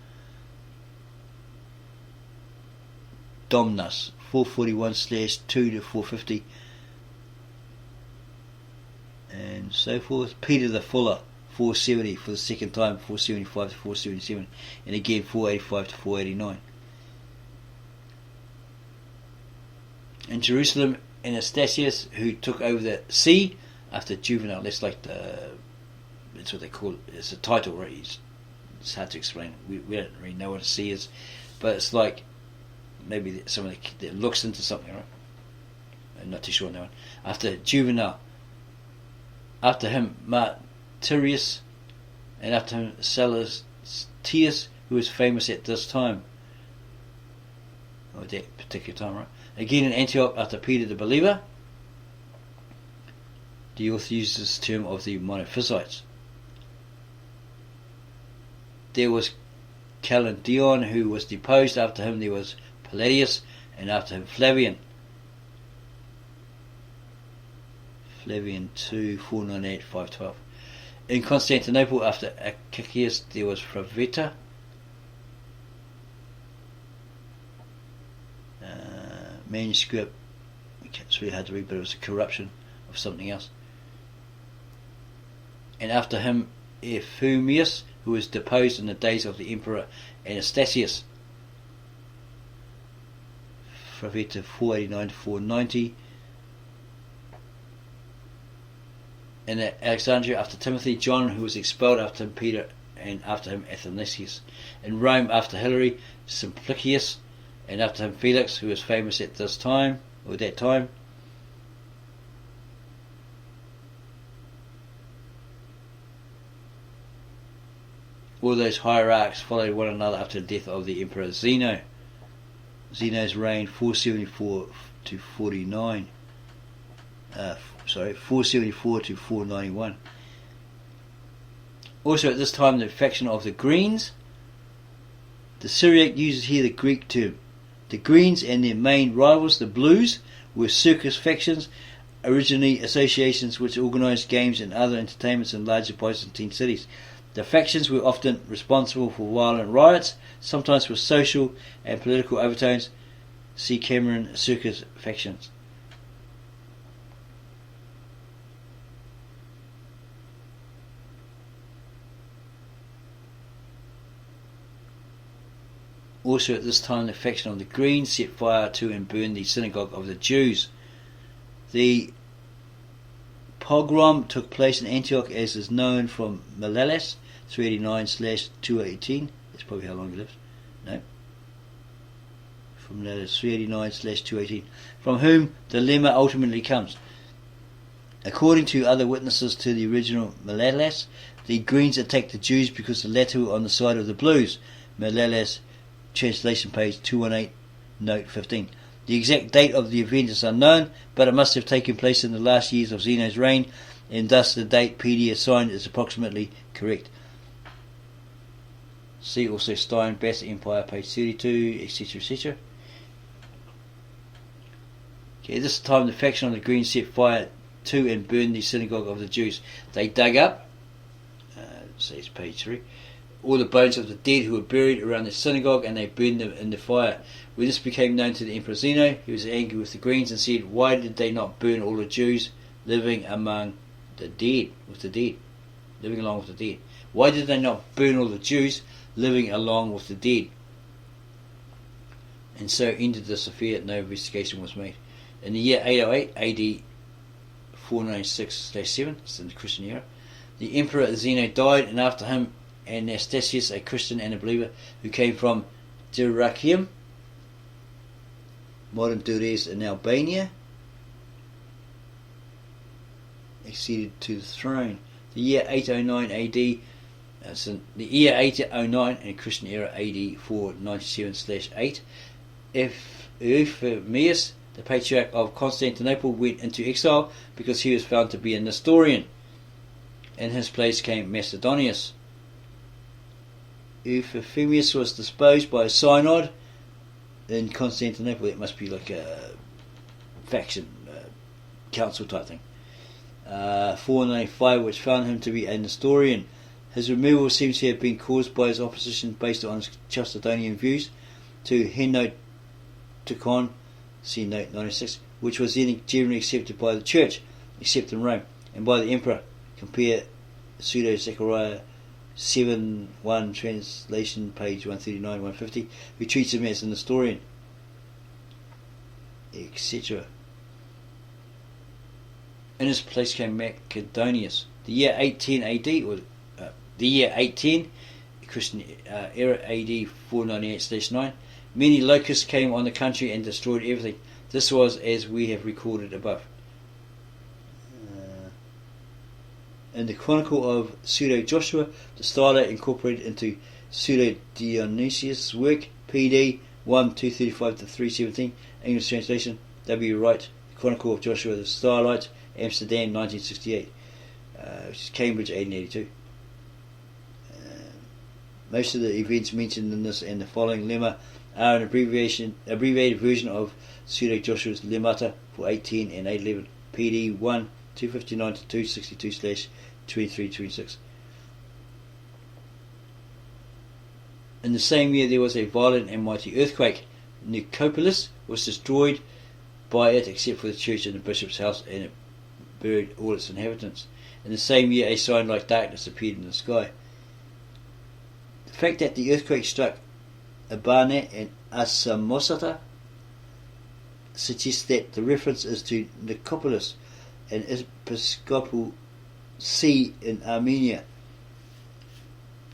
Dominus 441/2 to 450, and so forth. Peter the Fuller 470 for the second time, 475 to 477, and again 485 to 489. In Jerusalem, Anastasius, who took over the see after Juvenal. That's like that's what they call it. It's a title, right? It's hard to explain. We don't really know what a see is, but it's like maybe someone that looks into something, right? I'm not too sure on that one. After Juvenal, after him Martyrius, and after him Sallustius, who was famous at this time, or that particular time, right? Again in Antioch, after Peter the believer, the author uses this term of the Monophysites. There was Chalcedon, who was deposed. After him there was Palladius, and after him Flavian. Flavian 2, 498, 512. In Constantinople, after Acacius, there was Fraveta. Manuscript, it's really hard to read, but it was a corruption of something else. And after him Euphumius, who was deposed in the days of the Emperor Anastasius. Fraveta 489 to 490. In Alexandria, after Timothy, John, who was expelled. After him Peter, and after him Athanasius. In Rome, after Hilary, Simplicius, and after him Felix, who was famous at this time, or that time. All those hierarchs followed one another after the death of the Emperor Zeno. Zeno's reign 474 to 49. 474 to 491. Also at this time the faction of the Greens. The Syriac uses here the Greek term. The Greens and their main rivals, the Blues, were circus factions originally associations which organised games and other entertainments in larger Byzantine cities. The factions were often responsible for violent riots, sometimes with social and political overtones. See Cameron Circus factions. Also at this time, the faction of the Greens set fire to and burned the synagogue of the Jews. The pogrom took place in Antioch, as is known, from Malalas 389/218. That's probably how long he lived. No. From Malalas 389/218. From whom the lemma ultimately comes. According to other witnesses to the original Malalas, the Greens attacked the Jews because the latter were on the side of the Blues. Malalas, translation page 218, note 15. The exact date of the event is unknown, but it must have taken place in the last years of Zeno's reign, and thus the date PD assigned is approximately correct. See also Stein, Bath Empire, page 32, etc., etc. Okay, this time the faction of the Greens set fire to and burned the synagogue of the Jews. They dug up, says page 3, all the bones of the dead who were buried around the synagogue, and they burned them in the fire. When this became known to the Emperor Zeno, he was angry with the Greens and said, "Why did they not burn all the Jews living among the dead, living along with the dead? Why did they not burn all the Jews living along with the dead?" And so ended this affair. No investigation was made. In the year 808 AD 496/7, it's in the Christian era, the Emperor Zeno died, and after him Anastasius, a Christian and a believer who came from Dyrrhachium, modern Durrës in Albania, acceded to the throne. The year 809 AD, the year 809 in Christian era AD 497/8, Euphemius, the Patriarch of Constantinople, went into exile because he was found to be a Nestorian. In his place came Macedonius. Euphemius was disposed by a synod in Constantinople. It must be like a faction, council type thing. 495, which found him to be a Nestorian. His removal seems to have been caused by his opposition based on his Chalcedonian views to Henoticon, see note 96, which was then generally accepted by the Church, except in Rome, and by the Emperor. Compare Pseudo Zechariah 7:1, translation page 139-150, who treats him as a Nestorian, etc. In his place came Macedonius. The year 810 AD, or the year 810, Christian era AD 498/9, many locusts came on the country and destroyed everything. This was as we have recorded above. In the Chronicle of Pseudo-Joshua, the stylite incorporated into Pseudo-Dionysius' work, PD 1-235-317, English translation, W. Wright, the Chronicle of Joshua the Stylite, Amsterdam 1968, which is Cambridge 1882. Most of the events mentioned in this and the following lemma are an abbreviated version of Pseudo-Joshua's lemmata for 810 and 811, PD 1-259-262/2326. In the same year there was a violent and mighty earthquake. Nicopolis was destroyed by it except for the church and the bishop's house, and it buried all its inhabitants. In the same year a sign like darkness appeared in the sky. The fact that the earthquake struck Abane and Asamosata suggests that the reference is to Nicopolis, an episcopal see in Armenia,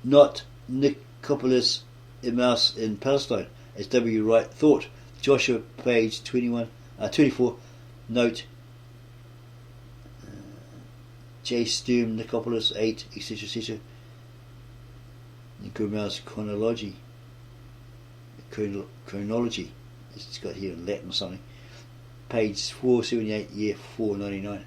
not Nicopolis Emmaus in Palestine, as W. Wright thought. Joshua, page 24, note J. Sturm, Nicopolis 8, etc., etc. Nicomaus chronology. It's got here in Latin or something. Page 478, year 499.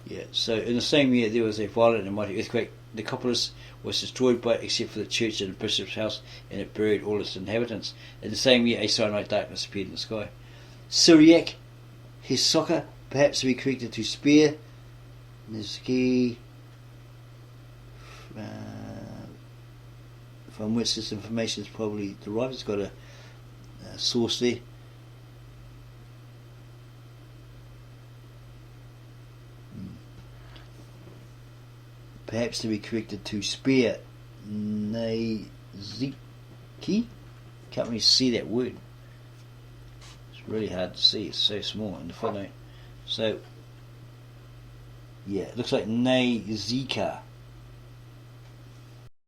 Yeah, so in the same year there was a violent and mighty earthquake. Nicopolis was destroyed by it except for the church and the bishop's house, and it buried all its inhabitants. In the same year a sign like darkness appeared in the sky. Syriac, his soccer, perhaps to be corrected to spear. Nizki, from which this information is probably derived. It's got a source there. Perhaps to be corrected to spear. Nizki? Can't really see that word. It's really hard to see. It's so small in the footnote. So, yeah, it looks like Nezika.